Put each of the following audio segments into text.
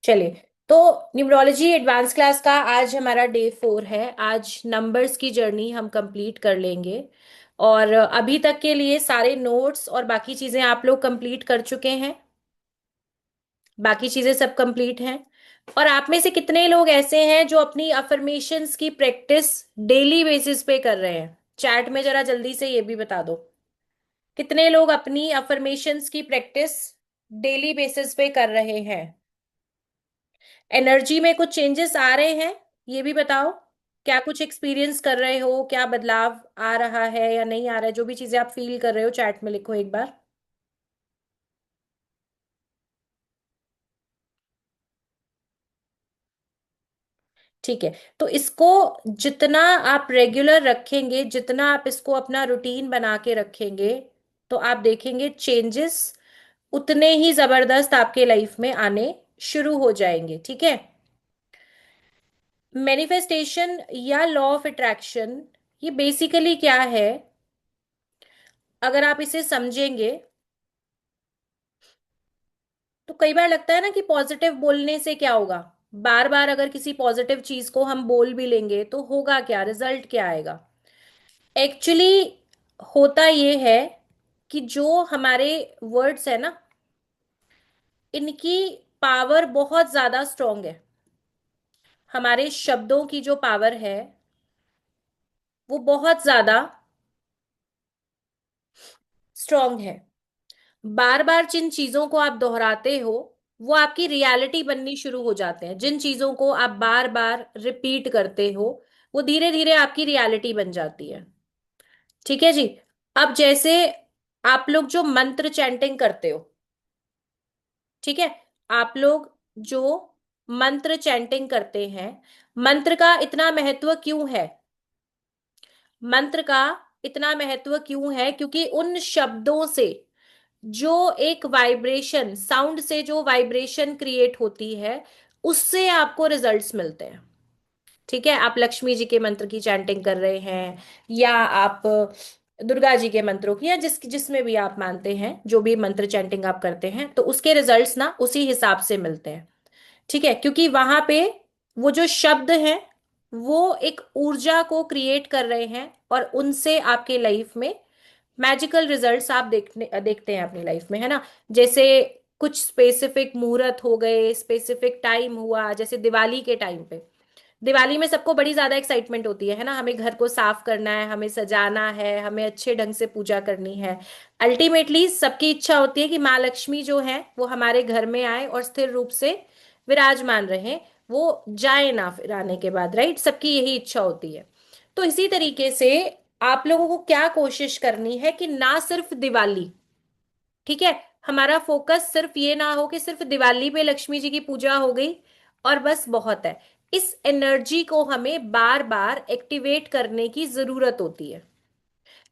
चलिए। तो numerology advance class का आज हमारा डे 4 है। आज नंबर्स की जर्नी हम कंप्लीट कर लेंगे। और अभी तक के लिए सारे नोट्स और बाकी चीजें आप लोग कंप्लीट कर चुके हैं। बाकी चीजें सब कंप्लीट हैं। और आप में से कितने लोग ऐसे हैं जो अपनी अफर्मेशंस की प्रैक्टिस डेली बेसिस पे कर रहे हैं? चैट में जरा जल्दी से ये भी बता दो। कितने लोग अपनी अफर्मेशंस की प्रैक्टिस डेली बेसिस पे कर रहे हैं? एनर्जी में कुछ चेंजेस आ रहे हैं? ये भी बताओ। क्या कुछ एक्सपीरियंस कर रहे हो? क्या बदलाव आ रहा है या नहीं आ रहा है? जो भी चीजें आप फील कर रहे हो चैट में लिखो एक बार। ठीक है। तो इसको जितना आप रेगुलर रखेंगे, जितना आप इसको अपना रूटीन बना के रखेंगे, तो आप देखेंगे चेंजेस उतने ही जबरदस्त आपके लाइफ में आने शुरू हो जाएंगे। ठीक है। मैनिफेस्टेशन या लॉ ऑफ अट्रैक्शन, ये बेसिकली क्या है? अगर आप इसे समझेंगे तो कई बार लगता है ना कि पॉजिटिव बोलने से क्या होगा। बार बार अगर किसी पॉजिटिव चीज को हम बोल भी लेंगे तो होगा क्या, रिजल्ट क्या आएगा? एक्चुअली होता ये है कि जो हमारे वर्ड्स है ना, इनकी पावर बहुत ज्यादा स्ट्रांग है। हमारे शब्दों की जो पावर है वो बहुत ज्यादा स्ट्रांग है। बार बार जिन चीजों को आप दोहराते हो वो आपकी रियलिटी बननी शुरू हो जाते हैं। जिन चीजों को आप बार बार रिपीट करते हो वो धीरे धीरे आपकी रियलिटी बन जाती है। ठीक है जी। अब जैसे आप लोग जो मंत्र चैंटिंग करते हो, ठीक है, आप लोग जो मंत्र चैंटिंग करते हैं, मंत्र का इतना महत्व क्यों है? मंत्र का इतना महत्व क्यों है? क्योंकि उन शब्दों से जो एक वाइब्रेशन, साउंड से जो वाइब्रेशन क्रिएट होती है, उससे आपको रिजल्ट्स मिलते हैं। ठीक है। आप लक्ष्मी जी के मंत्र की चैंटिंग कर रहे हैं या आप दुर्गा जी के मंत्रों की, या जिसमें भी आप मानते हैं, जो भी मंत्र चैंटिंग आप करते हैं, तो उसके रिजल्ट्स ना उसी हिसाब से मिलते हैं। ठीक है। क्योंकि वहां पे वो जो शब्द हैं वो एक ऊर्जा को क्रिएट कर रहे हैं और उनसे आपके लाइफ में मैजिकल रिजल्ट्स आप देखते हैं अपनी लाइफ में, है ना। जैसे कुछ स्पेसिफिक मुहूर्त हो गए, स्पेसिफिक टाइम हुआ, जैसे दिवाली के टाइम पे। दिवाली में सबको बड़ी ज्यादा एक्साइटमेंट होती है ना। हमें घर को साफ करना है, हमें सजाना है, हमें अच्छे ढंग से पूजा करनी है। अल्टीमेटली सबकी इच्छा होती है कि माँ लक्ष्मी जो है वो हमारे घर में आए और स्थिर रूप से विराजमान रहे, वो जाए ना फिर आने के बाद, राइट। सबकी यही इच्छा होती है। तो इसी तरीके से आप लोगों को क्या कोशिश करनी है कि ना सिर्फ दिवाली, ठीक है, हमारा फोकस सिर्फ ये ना हो कि सिर्फ दिवाली पे लक्ष्मी जी की पूजा हो गई और बस बहुत है। इस एनर्जी को हमें बार बार एक्टिवेट करने की जरूरत होती है।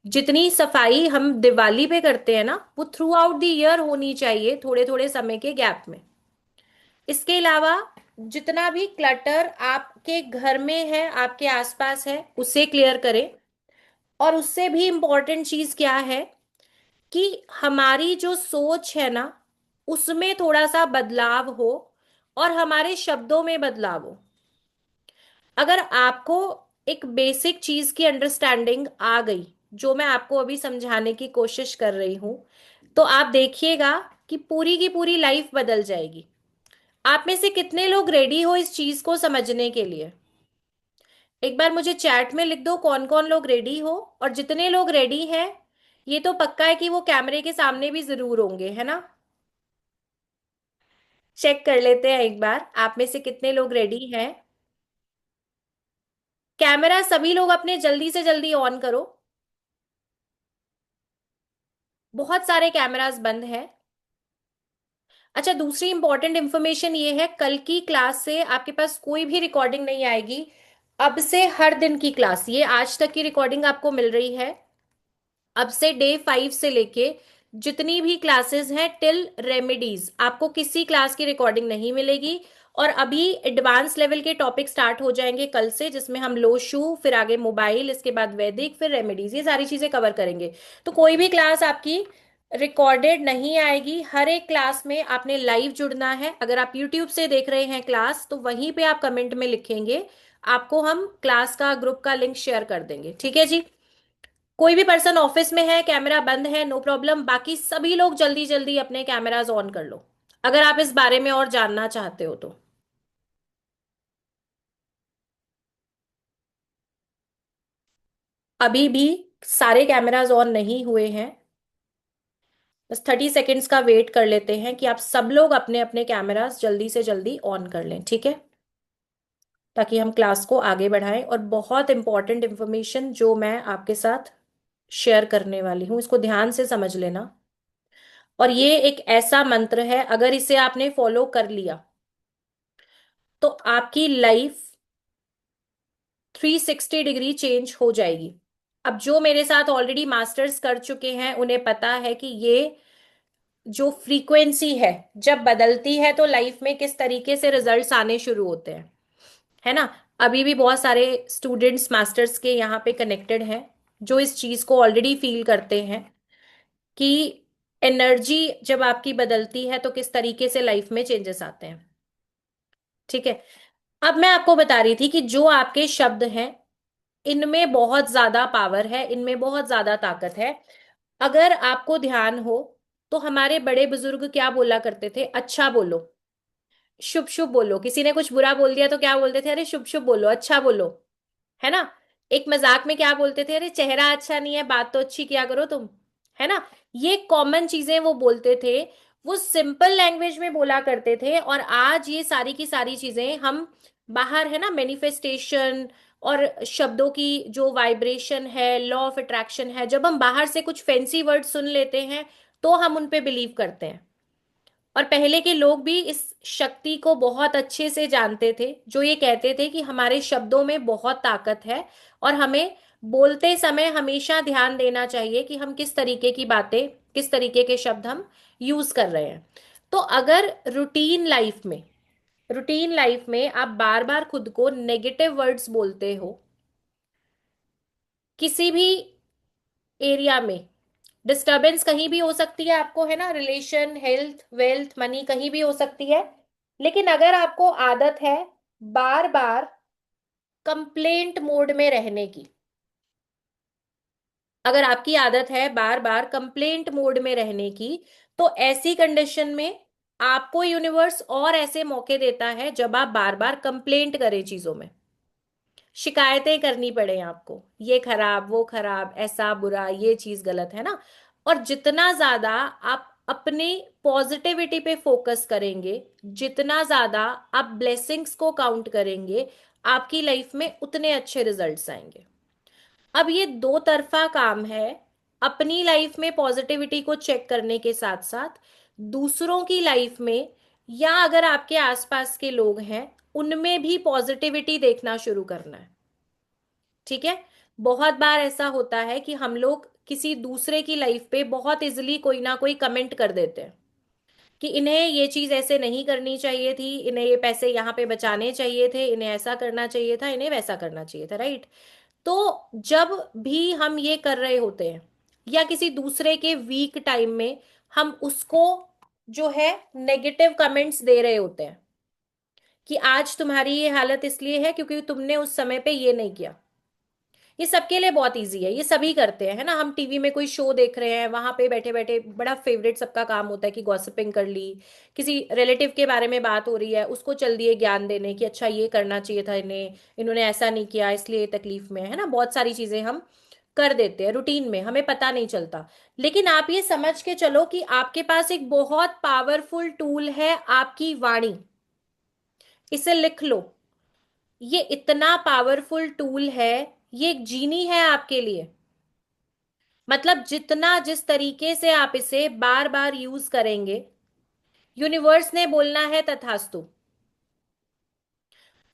जितनी सफाई हम दिवाली पे करते हैं ना, वो थ्रू आउट द ईयर होनी चाहिए, थोड़े थोड़े समय के गैप में। इसके अलावा जितना भी क्लटर आपके घर में है, आपके आसपास है, उसे क्लियर करें। और उससे भी इंपॉर्टेंट चीज क्या है कि हमारी जो सोच है ना, उसमें थोड़ा सा बदलाव हो और हमारे शब्दों में बदलाव हो। अगर आपको एक बेसिक चीज की अंडरस्टैंडिंग आ गई, जो मैं आपको अभी समझाने की कोशिश कर रही हूं, तो आप देखिएगा कि पूरी की पूरी लाइफ बदल जाएगी। आप में से कितने लोग रेडी हो इस चीज को समझने के लिए? एक बार मुझे चैट में लिख दो कौन कौन लोग रेडी हो। और जितने लोग रेडी हैं, ये तो पक्का है कि वो कैमरे के सामने भी जरूर होंगे, है ना। चेक कर लेते हैं एक बार आप में से कितने लोग रेडी हैं। कैमरा सभी लोग अपने जल्दी से जल्दी ऑन करो। बहुत सारे कैमरास बंद हैं। अच्छा, दूसरी इंपॉर्टेंट इंफॉर्मेशन ये है, कल की क्लास से आपके पास कोई भी रिकॉर्डिंग नहीं आएगी। अब से हर दिन की क्लास, ये आज तक की रिकॉर्डिंग आपको मिल रही है। अब से डे 5 से लेके जितनी भी क्लासेस हैं टिल रेमेडीज, आपको किसी क्लास की रिकॉर्डिंग नहीं मिलेगी। और अभी एडवांस लेवल के टॉपिक स्टार्ट हो जाएंगे कल से, जिसमें हम लो शू, फिर आगे मोबाइल, इसके बाद वैदिक, फिर रेमेडीज, ये सारी चीजें कवर करेंगे। तो कोई भी क्लास आपकी रिकॉर्डेड नहीं आएगी। हर एक क्लास में आपने लाइव जुड़ना है। अगर आप यूट्यूब से देख रहे हैं क्लास, तो वहीं पे आप कमेंट में लिखेंगे, आपको हम क्लास का ग्रुप का लिंक शेयर कर देंगे। ठीक है जी। कोई भी पर्सन ऑफिस में है, कैमरा बंद है, नो प्रॉब्लम। बाकी सभी लोग जल्दी जल्दी अपने कैमराज ऑन कर लो, अगर आप इस बारे में और जानना चाहते हो तो। अभी भी सारे कैमराज ऑन नहीं हुए हैं। बस 30 सेकेंड्स का वेट कर लेते हैं कि आप सब लोग अपने अपने कैमरास जल्दी से जल्दी ऑन कर लें, ठीक है, ताकि हम क्लास को आगे बढ़ाएं। और बहुत इंपॉर्टेंट इंफॉर्मेशन जो मैं आपके साथ शेयर करने वाली हूं, इसको ध्यान से समझ लेना। और ये एक ऐसा मंत्र है, अगर इसे आपने फॉलो कर लिया तो आपकी लाइफ 360 डिग्री चेंज हो जाएगी। अब जो मेरे साथ ऑलरेडी मास्टर्स कर चुके हैं, उन्हें पता है कि ये जो फ्रीक्वेंसी है, जब बदलती है तो लाइफ में किस तरीके से रिजल्ट्स आने शुरू होते हैं, है ना। अभी भी बहुत सारे स्टूडेंट्स मास्टर्स के यहाँ पे कनेक्टेड हैं, जो इस चीज को ऑलरेडी फील करते हैं कि एनर्जी जब आपकी बदलती है तो किस तरीके से लाइफ में चेंजेस आते हैं। ठीक है। अब मैं आपको बता रही थी कि जो आपके शब्द हैं, इनमें बहुत ज्यादा पावर है, इनमें बहुत ज्यादा ताकत है। अगर आपको ध्यान हो, तो हमारे बड़े बुजुर्ग क्या बोला करते थे? अच्छा बोलो, शुभ शुभ बोलो। किसी ने कुछ बुरा बोल दिया तो क्या बोलते थे? अरे शुभ शुभ बोलो, अच्छा बोलो, है ना। एक मजाक में क्या बोलते थे? अरे चेहरा अच्छा नहीं है, बात तो अच्छी किया करो तुम, है ना। ये कॉमन चीजें वो बोलते थे, वो सिंपल लैंग्वेज में बोला करते थे। और आज ये सारी की सारी चीजें हम बाहर, है ना, मैनिफेस्टेशन और शब्दों की जो वाइब्रेशन है, लॉ ऑफ अट्रैक्शन है, जब हम बाहर से कुछ फैंसी वर्ड सुन लेते हैं तो हम उन पे बिलीव करते हैं। और पहले के लोग भी इस शक्ति को बहुत अच्छे से जानते थे, जो ये कहते थे कि हमारे शब्दों में बहुत ताकत है, और हमें बोलते समय हमेशा ध्यान देना चाहिए कि हम किस तरीके की बातें, किस तरीके के शब्द हम यूज कर रहे हैं। तो अगर रूटीन लाइफ में आप बार बार खुद को नेगेटिव वर्ड्स बोलते हो, किसी भी एरिया में डिस्टरबेंस कहीं भी हो सकती है आपको, है ना, रिलेशन, हेल्थ, वेल्थ, मनी, कहीं भी हो सकती है। लेकिन अगर आपको आदत है बार बार कंप्लेंट मोड में रहने की, अगर आपकी आदत है बार बार कंप्लेंट मोड में रहने की, तो ऐसी कंडीशन में आपको यूनिवर्स और ऐसे मौके देता है जब आप बार बार कंप्लेंट करें चीजों में, शिकायतें करनी पड़े आपको, ये खराब, वो खराब, ऐसा बुरा, ये चीज गलत, है ना। और जितना ज्यादा आप अपने पॉजिटिविटी पे फोकस करेंगे, जितना ज्यादा आप ब्लेसिंग्स को काउंट करेंगे, आपकी लाइफ में उतने अच्छे रिजल्ट्स आएंगे। अब ये दो तरफा काम है, अपनी लाइफ में पॉजिटिविटी को चेक करने के साथ साथ दूसरों की लाइफ में, या अगर आपके आसपास के लोग हैं उनमें भी पॉजिटिविटी देखना शुरू करना है। ठीक है। बहुत बार ऐसा होता है कि हम लोग किसी दूसरे की लाइफ पे बहुत इजिली कोई ना कोई कमेंट कर देते हैं कि इन्हें ये चीज ऐसे नहीं करनी चाहिए थी, इन्हें ये पैसे यहाँ पे बचाने चाहिए थे, इन्हें ऐसा करना चाहिए था, इन्हें वैसा करना चाहिए था, राइट। तो जब भी हम ये कर रहे होते हैं, या किसी दूसरे के वीक टाइम में हम उसको जो है नेगेटिव कमेंट्स दे रहे होते हैं कि आज तुम्हारी ये हालत इसलिए है क्योंकि तुमने उस समय पे ये नहीं किया। ये सबके लिए बहुत इजी है, ये सभी करते हैं, है ना। हम टीवी में कोई शो देख रहे हैं, वहां पे बैठे बैठे बड़ा फेवरेट सबका काम होता है कि गॉसिपिंग कर ली, किसी रिलेटिव के बारे में बात हो रही है, उसको चल दिए ज्ञान देने कि अच्छा ये करना चाहिए था इन्हें, इन्होंने ऐसा नहीं किया इसलिए ये तकलीफ में है ना। बहुत सारी चीजें हम कर देते हैं रूटीन में, हमें पता नहीं चलता। लेकिन आप ये समझ के चलो कि आपके पास एक बहुत पावरफुल टूल है, आपकी वाणी। इसे लिख लो। ये इतना पावरफुल टूल है, ये एक जीनी है आपके लिए। मतलब जितना, जिस तरीके से आप इसे बार बार यूज करेंगे, यूनिवर्स ने बोलना है तथास्तु।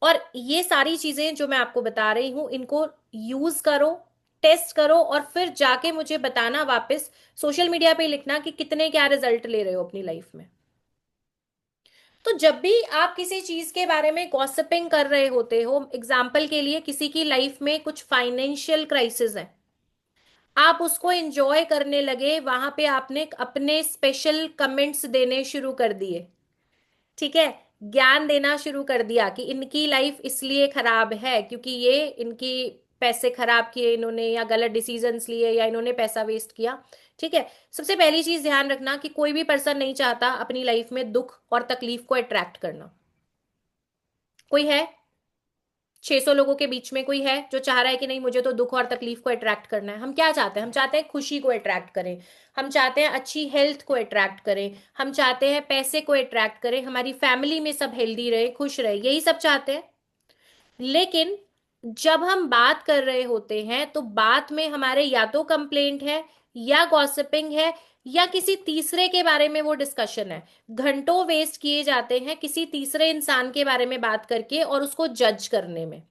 और ये सारी चीजें जो मैं आपको बता रही हूं, इनको यूज करो, टेस्ट करो, और फिर जाके मुझे बताना वापस, सोशल मीडिया पे लिखना कि कितने क्या रिजल्ट ले रहे हो अपनी लाइफ में। तो जब भी आप किसी चीज के बारे में गॉसिपिंग कर रहे होते हो, एग्जाम्पल के लिए किसी की लाइफ में कुछ फाइनेंशियल क्राइसिस है, आप उसको एंजॉय करने लगे, वहां पे आपने अपने स्पेशल कमेंट्स देने शुरू कर दिए। ठीक है, ज्ञान देना शुरू कर दिया कि इनकी लाइफ इसलिए खराब है क्योंकि ये इनकी पैसे खराब किए इन्होंने, या गलत डिसीजंस लिए, या इन्होंने पैसा वेस्ट किया। ठीक है। सबसे पहली चीज ध्यान रखना कि कोई भी पर्सन नहीं चाहता अपनी लाइफ में दुख और तकलीफ को अट्रैक्ट करना। कोई है? 600 लोगों के बीच में कोई है जो चाह रहा है कि नहीं मुझे तो दुख और तकलीफ को अट्रैक्ट करना है? हम क्या चाहते हैं? हम चाहते हैं खुशी को अट्रैक्ट करें, हम चाहते हैं अच्छी हेल्थ को अट्रैक्ट करें, हम चाहते हैं पैसे को अट्रैक्ट करें, हमारी फैमिली में सब हेल्दी रहे, खुश रहे, यही सब चाहते हैं। लेकिन जब हम बात कर रहे होते हैं तो बात में हमारे या तो कंप्लेंट है, या गॉसिपिंग है, या किसी तीसरे के बारे में वो डिस्कशन है। घंटों वेस्ट किए जाते हैं किसी तीसरे इंसान के बारे में बात करके और उसको जज करने में।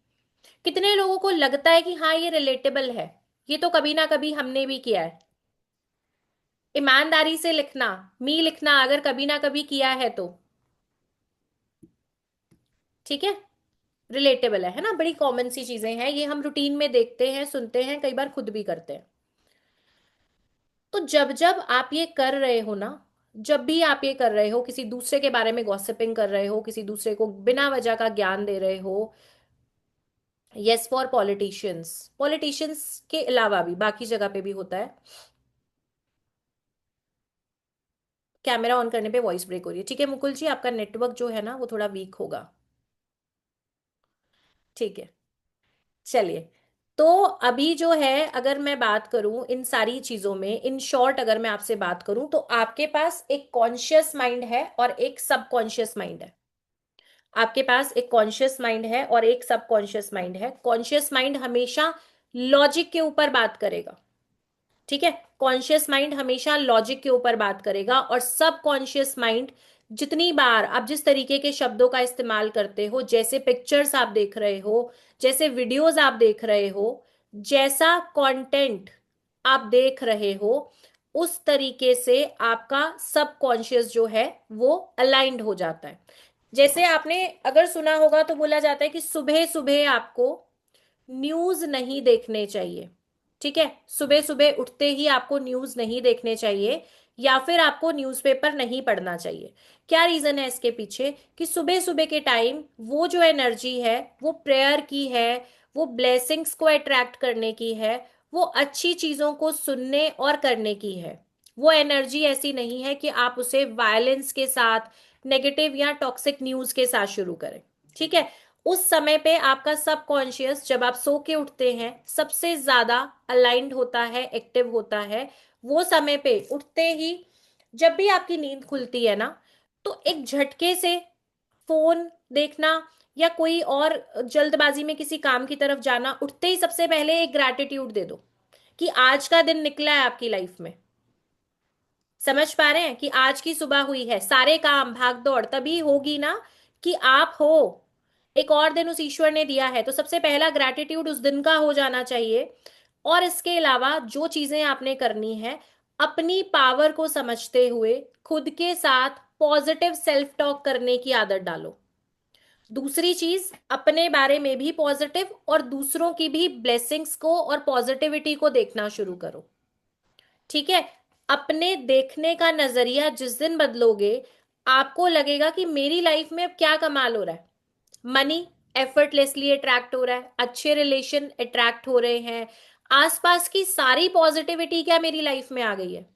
कितने लोगों को लगता है कि हाँ ये रिलेटेबल है, ये तो कभी ना कभी हमने भी किया है। ईमानदारी से लिखना, मी लिखना, अगर कभी ना कभी किया है तो ठीक है, रिलेटेबल है ना। बड़ी कॉमन सी चीजें हैं ये, हम रूटीन में देखते हैं, सुनते हैं, कई बार खुद भी करते हैं। तो जब जब आप ये कर रहे हो ना, जब भी आप ये कर रहे हो, किसी दूसरे के बारे में गॉसिपिंग कर रहे हो, किसी दूसरे को बिना वजह का ज्ञान दे रहे हो, यस फॉर पॉलिटिशियंस, पॉलिटिशियंस के अलावा भी बाकी जगह पे भी होता है। कैमरा ऑन करने पे वॉइस ब्रेक हो रही है। ठीक है मुकुल जी, आपका नेटवर्क जो है ना वो थोड़ा वीक होगा। ठीक है, चलिए। तो अभी जो है, अगर मैं बात करूं इन सारी चीजों में, इन शॉर्ट अगर मैं आपसे बात करूं, तो आपके पास एक कॉन्शियस माइंड है और एक सबकॉन्शियस माइंड है। आपके पास एक कॉन्शियस माइंड है और एक सबकॉन्शियस माइंड है। कॉन्शियस माइंड हमेशा लॉजिक के ऊपर बात करेगा। ठीक है, कॉन्शियस माइंड हमेशा लॉजिक के ऊपर बात करेगा, और सब कॉन्शियस माइंड जितनी बार आप जिस तरीके के शब्दों का इस्तेमाल करते हो, जैसे पिक्चर्स आप देख रहे हो, जैसे वीडियोस आप देख रहे हो, जैसा कंटेंट आप देख रहे हो, उस तरीके से आपका सब कॉन्शियस जो है वो अलाइंड हो जाता है। जैसे आपने अगर सुना होगा तो बोला जाता है कि सुबह सुबह आपको न्यूज नहीं देखने चाहिए। ठीक है, सुबह सुबह उठते ही आपको न्यूज नहीं देखने चाहिए, या फिर आपको न्यूज़पेपर नहीं पढ़ना चाहिए। क्या रीजन है इसके पीछे? कि सुबह सुबह के टाइम वो जो एनर्जी है वो प्रेयर की है, वो ब्लेसिंग्स को अट्रैक्ट करने की है, वो अच्छी चीजों को सुनने और करने की है। वो एनर्जी ऐसी नहीं है कि आप उसे वायलेंस के साथ, नेगेटिव या टॉक्सिक न्यूज के साथ शुरू करें। ठीक है, उस समय पे आपका सब कॉन्शियस जब आप सो के उठते हैं सबसे ज्यादा अलाइंड होता है, एक्टिव होता है। वो समय पे उठते ही जब भी आपकी नींद खुलती है ना, तो एक झटके से फोन देखना या कोई और जल्दबाजी में किसी काम की तरफ जाना, उठते ही सबसे पहले एक ग्रैटिट्यूड दे दो कि आज का दिन निकला है आपकी लाइफ में। समझ पा रहे हैं कि आज की सुबह हुई है, सारे काम भाग दौड़ तभी होगी ना कि आप हो, एक और दिन उस ईश्वर ने दिया है, तो सबसे पहला ग्रैटिट्यूड उस दिन का हो जाना चाहिए। और इसके अलावा जो चीजें आपने करनी है, अपनी पावर को समझते हुए खुद के साथ पॉजिटिव सेल्फ टॉक करने की आदत डालो। दूसरी चीज, अपने बारे में भी पॉजिटिव और दूसरों की भी ब्लेसिंग्स को और पॉजिटिविटी को देखना शुरू करो। ठीक है, अपने देखने का नजरिया जिस दिन बदलोगे, आपको लगेगा कि मेरी लाइफ में अब क्या कमाल हो रहा है। मनी एफर्टलेसली अट्रैक्ट हो रहा है, अच्छे रिलेशन अट्रैक्ट हो रहे हैं, आसपास की सारी पॉजिटिविटी क्या मेरी लाइफ में आ गई है।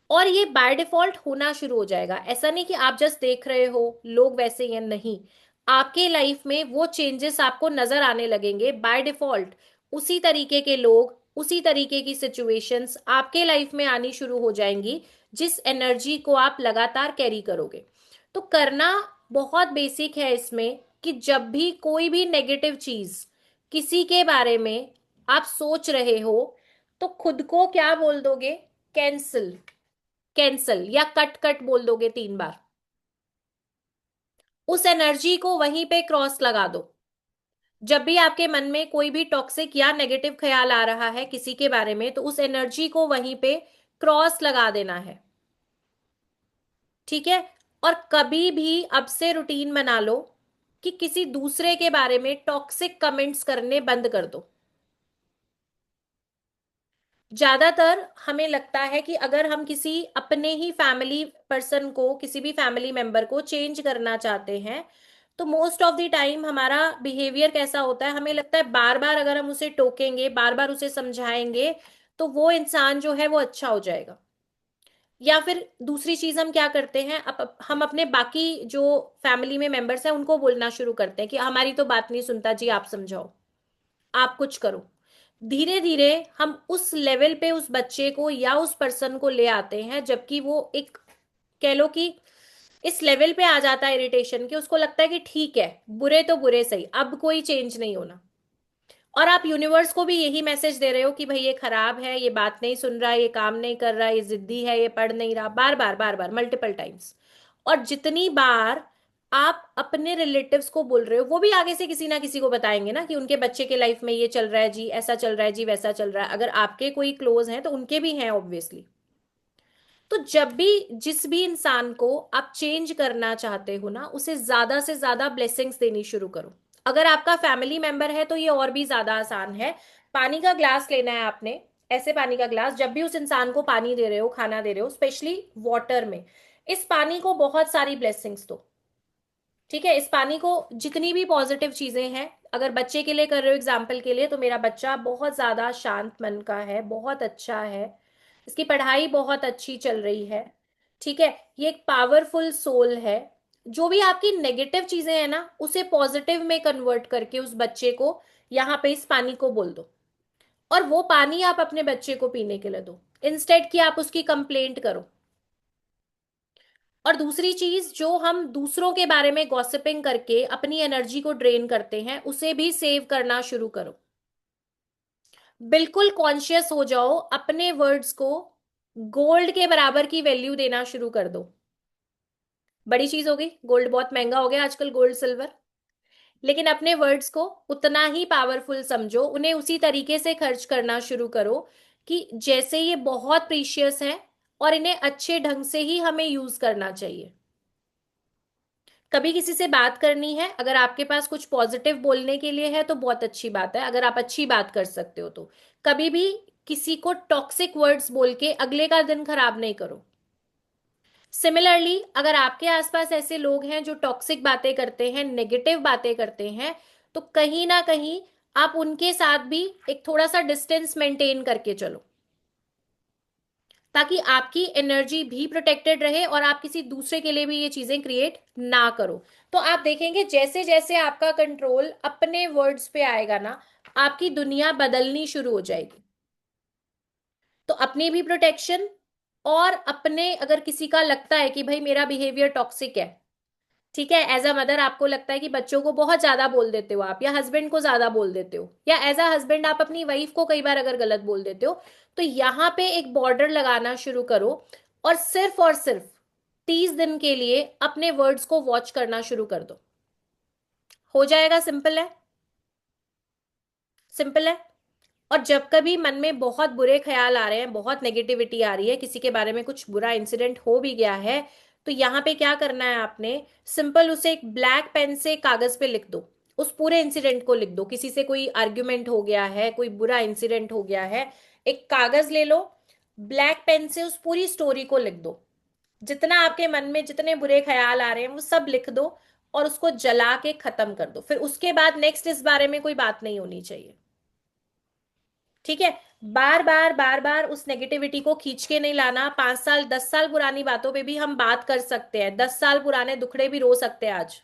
और ये बाय डिफॉल्ट होना शुरू हो जाएगा। ऐसा नहीं कि आप जस्ट देख रहे हो लोग वैसे ही हैं, नहीं, आपके लाइफ में वो चेंजेस आपको नजर आने लगेंगे बाय डिफॉल्ट। उसी तरीके के लोग, उसी तरीके की सिचुएशंस आपके लाइफ में आनी शुरू हो जाएंगी, जिस एनर्जी को आप लगातार कैरी करोगे। तो करना बहुत बेसिक है इसमें कि जब भी कोई भी नेगेटिव चीज किसी के बारे में आप सोच रहे हो, तो खुद को क्या बोल दोगे? कैंसिल। कैंसल या कट कट बोल दोगे 3 बार। उस एनर्जी को वहीं पे क्रॉस लगा दो। जब भी आपके मन में कोई भी टॉक्सिक या नेगेटिव ख्याल आ रहा है किसी के बारे में, तो उस एनर्जी को वहीं पे क्रॉस लगा देना है। ठीक है, और कभी भी अब से रूटीन बना लो कि किसी दूसरे के बारे में टॉक्सिक कमेंट्स करने बंद कर दो। ज्यादातर हमें लगता है कि अगर हम किसी अपने ही फैमिली पर्सन को, किसी भी फैमिली मेंबर को चेंज करना चाहते हैं, तो मोस्ट ऑफ द टाइम हमारा बिहेवियर कैसा होता है, हमें लगता है बार बार अगर हम उसे टोकेंगे, बार बार उसे समझाएंगे, तो वो इंसान जो है वो अच्छा हो जाएगा। या फिर दूसरी चीज हम क्या करते हैं, हम अपने बाकी जो फैमिली में मेंबर्स हैं उनको बोलना शुरू करते हैं कि हमारी तो बात नहीं सुनता जी, आप समझाओ, आप कुछ करो। धीरे धीरे हम उस लेवल पे उस बच्चे को या उस पर्सन को ले आते हैं, जबकि वो एक, कह लो कि इस लेवल पे आ जाता है इरिटेशन, कि उसको लगता है कि ठीक है, बुरे तो बुरे सही, अब कोई चेंज नहीं होना। और आप यूनिवर्स को भी यही मैसेज दे रहे हो कि भाई ये खराब है, ये बात नहीं सुन रहा, ये काम नहीं कर रहा, ये जिद्दी है, ये पढ़ नहीं रहा, बार बार बार बार मल्टीपल टाइम्स। और जितनी बार आप अपने रिलेटिव्स को बोल रहे हो, वो भी आगे से किसी ना किसी को बताएंगे ना कि उनके बच्चे के लाइफ में ये चल रहा है जी, ऐसा चल रहा है जी, वैसा चल रहा है। अगर आपके कोई क्लोज हैं तो उनके भी हैं ऑब्वियसली। तो जब भी जिस भी इंसान को आप चेंज करना चाहते हो ना, उसे ज्यादा से ज्यादा ब्लेसिंग्स देनी शुरू करो। अगर आपका फैमिली मेंबर है तो ये और भी ज्यादा आसान है। पानी का ग्लास लेना है आपने, ऐसे पानी का ग्लास, जब भी उस इंसान को पानी दे रहे हो, खाना दे रहे हो, स्पेशली वाटर में, इस पानी को बहुत सारी ब्लेसिंग्स दो। ठीक है, इस पानी को जितनी भी पॉजिटिव चीजें हैं, अगर बच्चे के लिए कर रहे हो एग्जाम्पल के लिए, तो मेरा बच्चा बहुत ज्यादा शांत मन का है, बहुत अच्छा है, इसकी पढ़ाई बहुत अच्छी चल रही है, ठीक है, ये एक पावरफुल सोल है। जो भी आपकी नेगेटिव चीजें हैं ना, उसे पॉजिटिव में कन्वर्ट करके उस बच्चे को यहाँ पे इस पानी को बोल दो। और वो पानी आप अपने बच्चे को पीने के लिए दो, इंस्टेड कि आप उसकी कंप्लेंट करो। और दूसरी चीज, जो हम दूसरों के बारे में गॉसिपिंग करके अपनी एनर्जी को ड्रेन करते हैं, उसे भी सेव करना शुरू करो। बिल्कुल कॉन्शियस हो जाओ, अपने वर्ड्स को गोल्ड के बराबर की वैल्यू देना शुरू कर दो। बड़ी चीज हो गई, गोल्ड बहुत महंगा हो गया आजकल, गोल्ड सिल्वर। लेकिन अपने वर्ड्स को उतना ही पावरफुल समझो, उन्हें उसी तरीके से खर्च करना शुरू करो कि जैसे ये बहुत प्रीशियस है, और इन्हें अच्छे ढंग से ही हमें यूज करना चाहिए। कभी किसी से बात करनी है, अगर आपके पास कुछ पॉजिटिव बोलने के लिए है तो बहुत अच्छी बात है, अगर आप अच्छी बात कर सकते हो तो। कभी भी किसी को टॉक्सिक वर्ड्स बोल के अगले का दिन खराब नहीं करो। सिमिलरली, अगर आपके आसपास ऐसे लोग हैं जो टॉक्सिक बातें करते हैं, नेगेटिव बातें करते हैं, तो कहीं ना कहीं आप उनके साथ भी एक थोड़ा सा डिस्टेंस मेंटेन करके चलो, ताकि आपकी एनर्जी भी प्रोटेक्टेड रहे और आप किसी दूसरे के लिए भी ये चीजें क्रिएट ना करो। तो आप देखेंगे जैसे जैसे आपका कंट्रोल अपने वर्ड्स पे आएगा ना, आपकी दुनिया बदलनी शुरू हो जाएगी। तो अपनी भी प्रोटेक्शन, और अपने, अगर किसी का लगता है कि भाई मेरा बिहेवियर टॉक्सिक है, ठीक है, एज अ मदर आपको लगता है कि बच्चों को बहुत ज्यादा बोल देते हो आप, या हस्बैंड को ज्यादा बोल देते हो, या एज अ हस्बैंड आप अपनी वाइफ को कई बार अगर गलत बोल देते हो, तो यहां पे एक बॉर्डर लगाना शुरू करो। और सिर्फ 30 दिन के लिए अपने वर्ड्स को वॉच करना शुरू कर दो। हो जाएगा, सिंपल है, सिंपल है। और जब कभी मन में बहुत बुरे ख्याल आ रहे हैं, बहुत नेगेटिविटी आ रही है, किसी के बारे में कुछ बुरा इंसिडेंट हो भी गया है, तो यहाँ पे क्या करना है आपने, सिंपल उसे एक ब्लैक पेन से कागज पे लिख दो। उस पूरे इंसिडेंट को लिख दो, किसी से कोई आर्ग्यूमेंट हो गया है, कोई बुरा इंसिडेंट हो गया है, एक कागज ले लो, ब्लैक पेन से उस पूरी स्टोरी को लिख दो। जितना आपके मन में जितने बुरे ख्याल आ रहे हैं वो सब लिख दो, और उसको जला के खत्म कर दो। फिर उसके बाद नेक्स्ट इस बारे में कोई बात नहीं होनी चाहिए। ठीक है, बार बार बार बार उस नेगेटिविटी को खींच के नहीं लाना। 5 साल 10 साल पुरानी बातों पे भी हम बात कर सकते हैं, 10 साल पुराने दुखड़े भी रो सकते हैं आज।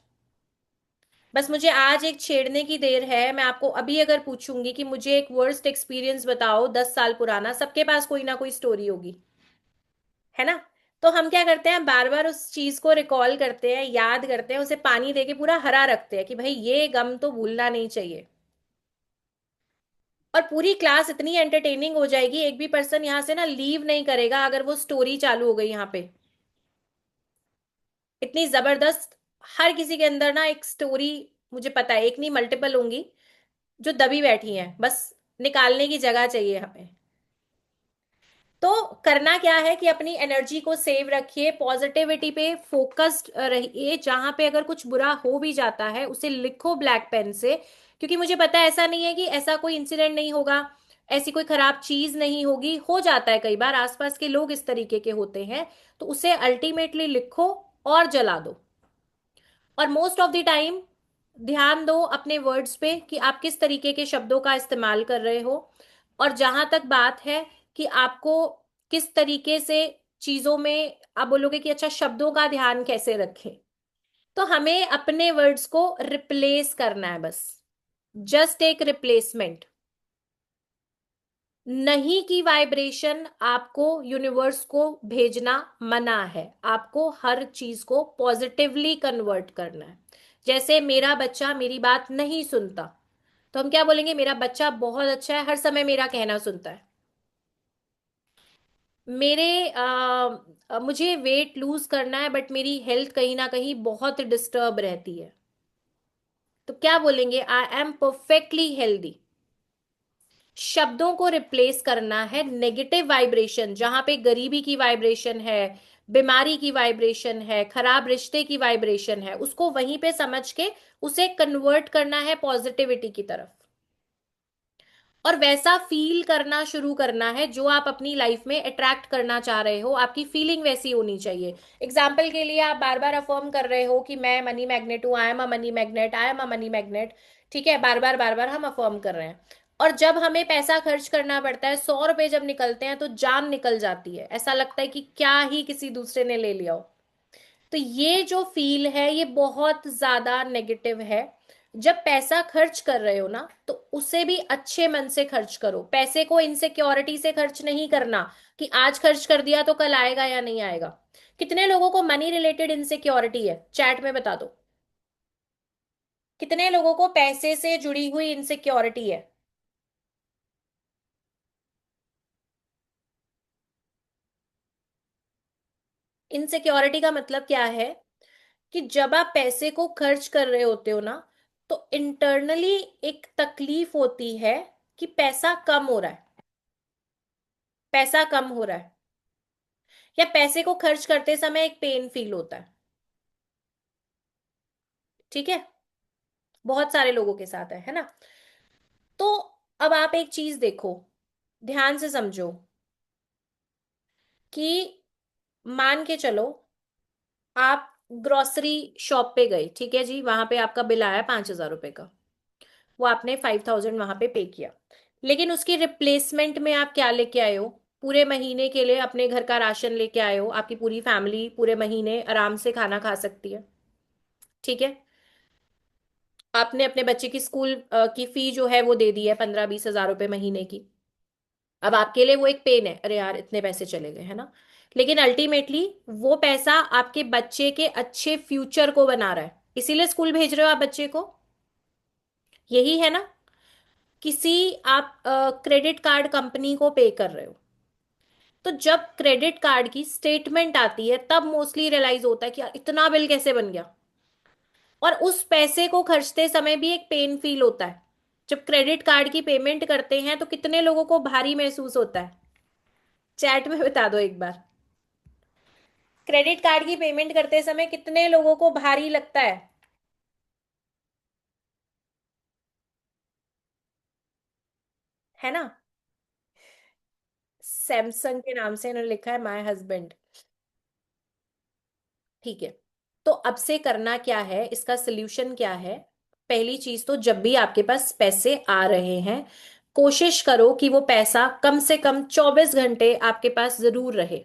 बस मुझे आज एक छेड़ने की देर है। मैं आपको अभी अगर पूछूंगी कि मुझे एक वर्स्ट एक्सपीरियंस बताओ 10 साल पुराना, सबके पास कोई ना कोई स्टोरी होगी, है ना। तो हम क्या करते हैं, बार बार उस चीज को रिकॉल करते हैं, याद करते हैं, उसे पानी देके पूरा हरा रखते हैं कि भाई ये गम तो भूलना नहीं चाहिए। और पूरी क्लास इतनी एंटरटेनिंग हो जाएगी, एक भी पर्सन यहाँ से ना लीव नहीं करेगा अगर वो स्टोरी चालू हो गई यहाँ पे। इतनी जबरदस्त, हर किसी के अंदर ना एक स्टोरी, मुझे पता है एक नहीं मल्टीपल होंगी, जो दबी बैठी हैं, बस निकालने की जगह चाहिए हमें। तो करना क्या है कि अपनी एनर्जी को सेव रखिए, पॉजिटिविटी पे फोकस्ड रहिए, जहां पे अगर कुछ बुरा हो भी जाता है उसे लिखो ब्लैक पेन से। क्योंकि मुझे पता है ऐसा नहीं है कि ऐसा कोई इंसिडेंट नहीं होगा, ऐसी कोई खराब चीज नहीं होगी। हो जाता है कई बार, आसपास के लोग इस तरीके के होते हैं, तो उसे अल्टीमेटली लिखो और जला दो। और मोस्ट ऑफ द टाइम ध्यान दो अपने वर्ड्स पे कि आप किस तरीके के शब्दों का इस्तेमाल कर रहे हो। और जहां तक बात है कि आपको किस तरीके से चीजों में आप बोलोगे कि अच्छा शब्दों का ध्यान कैसे रखें, तो हमें अपने वर्ड्स को रिप्लेस करना है बस। जस्ट एक रिप्लेसमेंट। नहीं की वाइब्रेशन आपको यूनिवर्स को भेजना मना है। आपको हर चीज को पॉजिटिवली कन्वर्ट करना है। जैसे मेरा बच्चा मेरी बात नहीं सुनता, तो हम क्या बोलेंगे? मेरा बच्चा बहुत अच्छा है, हर समय मेरा कहना सुनता है। मेरे मुझे वेट लूज करना है बट मेरी हेल्थ कहीं ना कहीं बहुत डिस्टर्ब रहती है, तो क्या बोलेंगे? I am perfectly healthy. शब्दों को रिप्लेस करना है नेगेटिव वाइब्रेशन, जहां पे गरीबी की वाइब्रेशन है, बीमारी की वाइब्रेशन है, खराब रिश्ते की वाइब्रेशन है, उसको वहीं पे समझ के उसे कन्वर्ट करना है पॉजिटिविटी की तरफ। और वैसा फील करना शुरू करना है जो आप अपनी लाइफ में अट्रैक्ट करना चाह रहे हो। आपकी फीलिंग वैसी होनी चाहिए। एग्जाम्पल के लिए आप बार बार अफर्म कर रहे हो कि मैं मनी मैग्नेट हूं, I am a money magnet, I am a money magnet. ठीक है, बार बार हम अफर्म कर रहे हैं। और जब हमें पैसा खर्च करना पड़ता है, 100 रुपए जब निकलते हैं तो जान निकल जाती है, ऐसा लगता है कि क्या ही किसी दूसरे ने ले लिया हो। तो ये जो फील है ये बहुत ज्यादा नेगेटिव है। जब पैसा खर्च कर रहे हो ना, तो उसे भी अच्छे मन से खर्च करो। पैसे को इनसिक्योरिटी से खर्च नहीं करना कि आज खर्च कर दिया तो कल आएगा या नहीं आएगा। कितने लोगों को मनी रिलेटेड इनसिक्योरिटी है, चैट में बता दो। कितने लोगों को पैसे से जुड़ी हुई इनसिक्योरिटी है? इनसिक्योरिटी का मतलब क्या है? कि जब आप पैसे को खर्च कर रहे होते हो ना, तो इंटरनली एक तकलीफ होती है कि पैसा कम हो रहा है, पैसा कम हो रहा है। या पैसे को खर्च करते समय एक पेन फील होता है। ठीक है, बहुत सारे लोगों के साथ है ना? तो अब आप एक चीज देखो, ध्यान से समझो कि मान के चलो आप ग्रोसरी शॉप पे गए, ठीक है जी, वहां पे आपका बिल आया 5,000 रुपए का। वो आपने 5,000 वहां पे पे किया। लेकिन उसकी रिप्लेसमेंट में आप क्या लेके आए हो? पूरे महीने के लिए अपने घर का राशन लेके आए हो। आपकी पूरी फैमिली पूरे महीने आराम से खाना खा सकती है। ठीक है, आपने अपने बच्चे की स्कूल की फी जो है वो दे दी है, 15-20 हजार रुपए महीने की। अब आपके लिए वो एक पेन है, अरे यार इतने पैसे चले गए, है ना? लेकिन अल्टीमेटली वो पैसा आपके बच्चे के अच्छे फ्यूचर को बना रहा है, इसीलिए स्कूल भेज रहे हो आप बच्चे को। यही है ना? किसी आप क्रेडिट कार्ड कंपनी को पे कर रहे हो, तो जब क्रेडिट कार्ड की स्टेटमेंट आती है तब मोस्टली रियलाइज होता है कि यार इतना बिल कैसे बन गया। और उस पैसे को खर्चते समय भी एक पेन फील होता है। जब क्रेडिट कार्ड की पेमेंट करते हैं तो कितने लोगों को भारी महसूस होता है? चैट में बता दो एक बार। क्रेडिट कार्ड की पेमेंट करते समय कितने लोगों को भारी लगता है ना? सैमसंग के नाम से इन्होंने लिखा है माय हस्बैंड। ठीक है, तो अब से करना क्या है, इसका सोल्यूशन क्या है? पहली चीज तो जब भी आपके पास पैसे आ रहे हैं, कोशिश करो कि वो पैसा कम से कम 24 घंटे आपके पास जरूर रहे।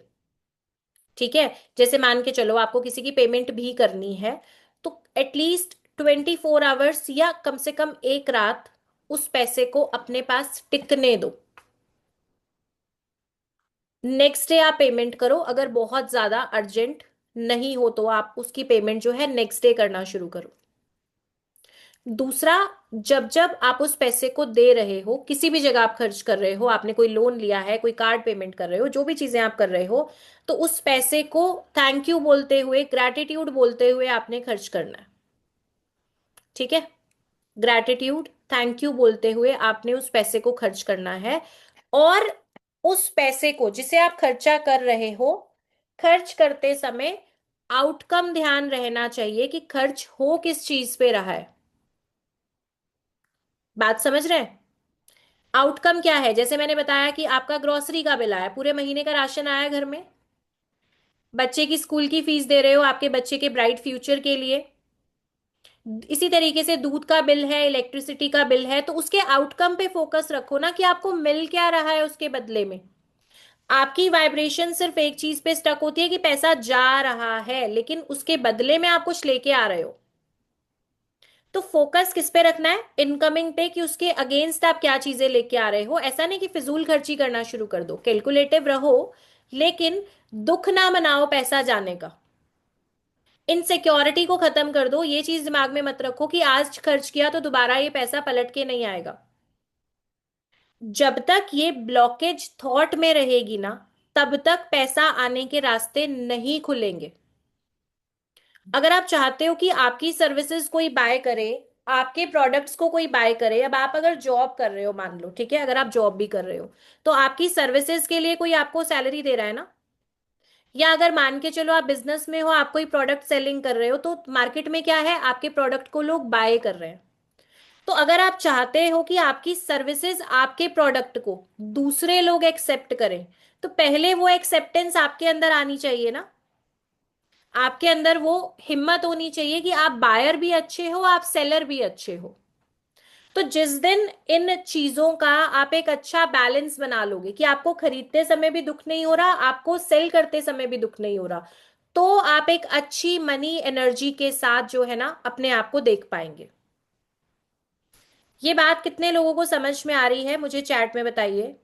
ठीक है, जैसे मान के चलो आपको किसी की पेमेंट भी करनी है, तो एटलीस्ट 24 आवर्स या कम से कम एक रात उस पैसे को अपने पास टिकने दो। नेक्स्ट डे आप पेमेंट करो। अगर बहुत ज्यादा अर्जेंट नहीं हो तो आप उसकी पेमेंट जो है नेक्स्ट डे करना शुरू करो। दूसरा, जब जब आप उस पैसे को दे रहे हो, किसी भी जगह आप खर्च कर रहे हो, आपने कोई लोन लिया है, कोई कार्ड पेमेंट कर रहे हो, जो भी चीजें आप कर रहे हो, तो उस पैसे को थैंक यू बोलते हुए, ग्रैटिट्यूड बोलते हुए आपने खर्च करना है। ठीक है, ग्रैटिट्यूड थैंक यू बोलते हुए आपने उस पैसे को खर्च करना है। और उस पैसे को जिसे आप खर्चा कर रहे हो, खर्च करते समय आउटकम ध्यान रहना चाहिए कि खर्च हो किस चीज पे रहा है। बात समझ रहे हैं? आउटकम क्या है? जैसे मैंने बताया कि आपका ग्रोसरी का बिल आया, पूरे महीने का राशन आया घर में, बच्चे की स्कूल की फीस दे रहे हो आपके बच्चे के ब्राइट फ्यूचर के लिए, इसी तरीके से दूध का बिल है, इलेक्ट्रिसिटी का बिल है, तो उसके आउटकम पे फोकस रखो ना कि आपको मिल क्या रहा है उसके बदले में। आपकी वाइब्रेशन सिर्फ एक चीज पे स्टक होती है कि पैसा जा रहा है, लेकिन उसके बदले में आप कुछ लेके आ रहे हो। तो फोकस किस पे रखना है? इनकमिंग पे, कि उसके अगेंस्ट आप क्या चीजें लेके आ रहे हो। ऐसा नहीं कि फिजूल खर्ची करना शुरू कर दो, कैलकुलेटिव रहो, लेकिन दुख ना मनाओ पैसा जाने का। इनसिक्योरिटी को खत्म कर दो, ये चीज दिमाग में मत रखो कि आज खर्च किया तो दोबारा ये पैसा पलट के नहीं आएगा। जब तक ये ब्लॉकेज थॉट में रहेगी ना, तब तक पैसा आने के रास्ते नहीं खुलेंगे। अगर आप चाहते हो कि आपकी सर्विसेज कोई बाय करे, आपके प्रोडक्ट्स को कोई बाय करे, अब आप अगर जॉब कर रहे हो मान लो, ठीक है, अगर आप जॉब भी कर रहे हो, तो आपकी सर्विसेज के लिए कोई आपको सैलरी दे रहा है ना। या अगर मान के चलो आप बिजनेस में हो, आप कोई प्रोडक्ट सेलिंग कर रहे हो, तो मार्केट में क्या है, आपके प्रोडक्ट को लोग बाय कर रहे हैं। तो अगर आप चाहते हो कि आपकी सर्विसेज, आपके प्रोडक्ट को दूसरे लोग एक्सेप्ट करें, तो पहले वो एक्सेप्टेंस आपके अंदर आनी चाहिए ना। आपके अंदर वो हिम्मत होनी चाहिए कि आप बायर भी अच्छे हो, आप सेलर भी अच्छे हो। तो जिस दिन इन चीजों का आप एक अच्छा बैलेंस बना लोगे कि आपको खरीदते समय भी दुख नहीं हो रहा, आपको सेल करते समय भी दुख नहीं हो रहा, तो आप एक अच्छी मनी एनर्जी के साथ जो है ना अपने आप को देख पाएंगे। ये बात कितने लोगों को समझ में आ रही है, मुझे चैट में बताइए।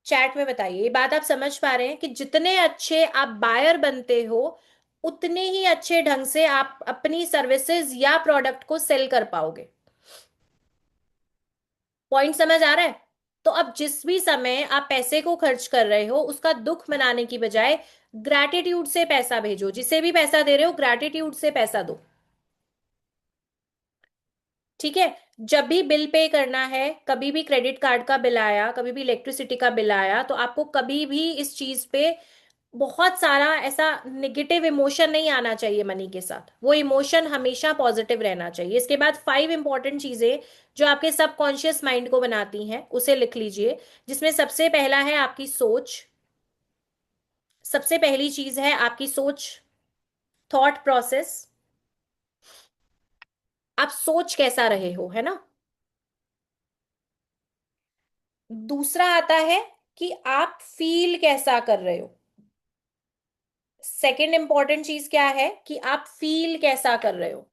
चैट में बताइए, ये बात आप समझ पा रहे हैं कि जितने अच्छे आप बायर बनते हो, उतने ही अच्छे ढंग से आप अपनी सर्विसेज या प्रोडक्ट को सेल कर पाओगे। पॉइंट समझ आ रहा है? तो अब जिस भी समय आप पैसे को खर्च कर रहे हो, उसका दुख मनाने की बजाय ग्रैटिट्यूड से पैसा भेजो। जिसे भी पैसा दे रहे हो, ग्रैटिट्यूड से पैसा दो। ठीक है। जब भी बिल पे करना है, कभी भी क्रेडिट कार्ड का बिल आया, कभी भी इलेक्ट्रिसिटी का बिल आया, तो आपको कभी भी इस चीज पे बहुत सारा ऐसा निगेटिव इमोशन नहीं आना चाहिए। मनी के साथ वो इमोशन हमेशा पॉजिटिव रहना चाहिए। इसके बाद 5 इंपॉर्टेंट चीजें जो आपके सबकॉन्शियस माइंड को बनाती हैं, उसे लिख लीजिए। जिसमें सबसे पहला है आपकी सोच। सबसे पहली चीज है आपकी सोच, थॉट प्रोसेस। आप सोच कैसा रहे हो, है ना। दूसरा आता है कि आप फील कैसा कर रहे हो। सेकंड इंपॉर्टेंट चीज क्या है कि आप फील कैसा कर रहे हो।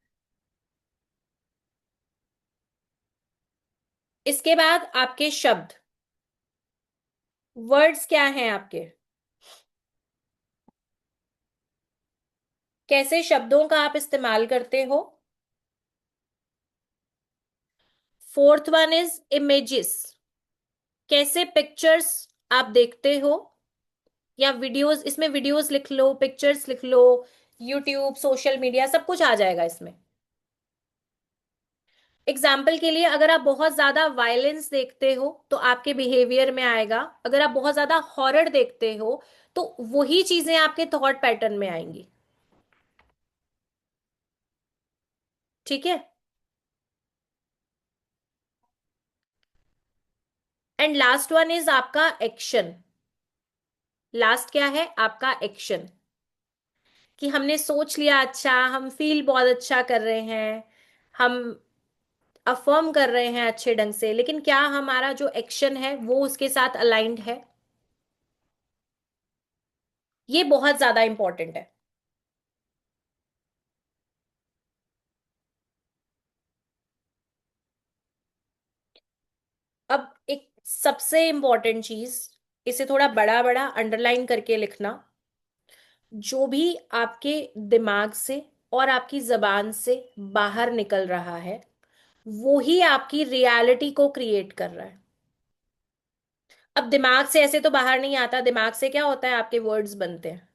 इसके बाद आपके शब्द, वर्ड्स क्या हैं आपके, कैसे शब्दों का आप इस्तेमाल करते हो। फोर्थ वन इज इमेजेस, कैसे पिक्चर्स आप देखते हो, या वीडियोस, इसमें वीडियोस लिख लो, पिक्चर्स लिख लो, यूट्यूब, सोशल मीडिया, सब कुछ आ जाएगा इसमें। एग्जाम्पल के लिए, अगर आप बहुत ज्यादा वायलेंस देखते हो तो आपके बिहेवियर में आएगा। अगर आप बहुत ज्यादा हॉरर देखते हो, तो वही चीजें आपके थॉट पैटर्न में आएंगी। ठीक है। एंड लास्ट वन इज आपका एक्शन। लास्ट क्या है? आपका एक्शन। कि हमने सोच लिया, अच्छा हम फील बहुत अच्छा कर रहे हैं, हम अफर्म कर रहे हैं अच्छे ढंग से, लेकिन क्या हमारा जो एक्शन है वो उसके साथ अलाइंड है? ये बहुत ज्यादा इंपॉर्टेंट है। अब एक सबसे इंपॉर्टेंट चीज, इसे थोड़ा बड़ा बड़ा अंडरलाइन करके लिखना। जो भी आपके दिमाग से और आपकी जबान से बाहर निकल रहा है, वो ही आपकी रियलिटी को क्रिएट कर रहा है। अब दिमाग से ऐसे तो बाहर नहीं आता, दिमाग से क्या होता है, आपके वर्ड्स बनते हैं,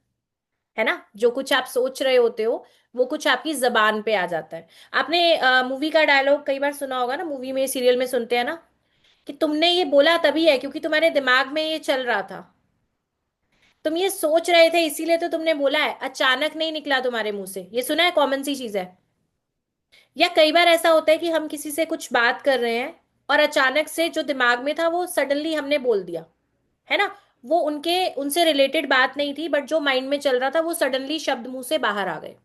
है ना। जो कुछ आप सोच रहे होते हो, वो कुछ आपकी जबान पे आ जाता है। आपने मूवी का डायलॉग कई बार सुना होगा ना, मूवी में, सीरियल में सुनते हैं ना, कि तुमने ये बोला तभी है क्योंकि तुम्हारे दिमाग में ये चल रहा था। तुम ये सोच रहे थे इसीलिए तो तुमने बोला है, अचानक नहीं निकला तुम्हारे मुंह से। ये सुना है, कॉमन सी चीज है। या कई बार ऐसा होता है कि हम किसी से कुछ बात कर रहे हैं और अचानक से जो दिमाग में था वो सडनली हमने बोल दिया, है ना। वो उनके उनसे रिलेटेड बात नहीं थी, बट जो माइंड में चल रहा था वो सडनली शब्द मुंह से बाहर आ गए।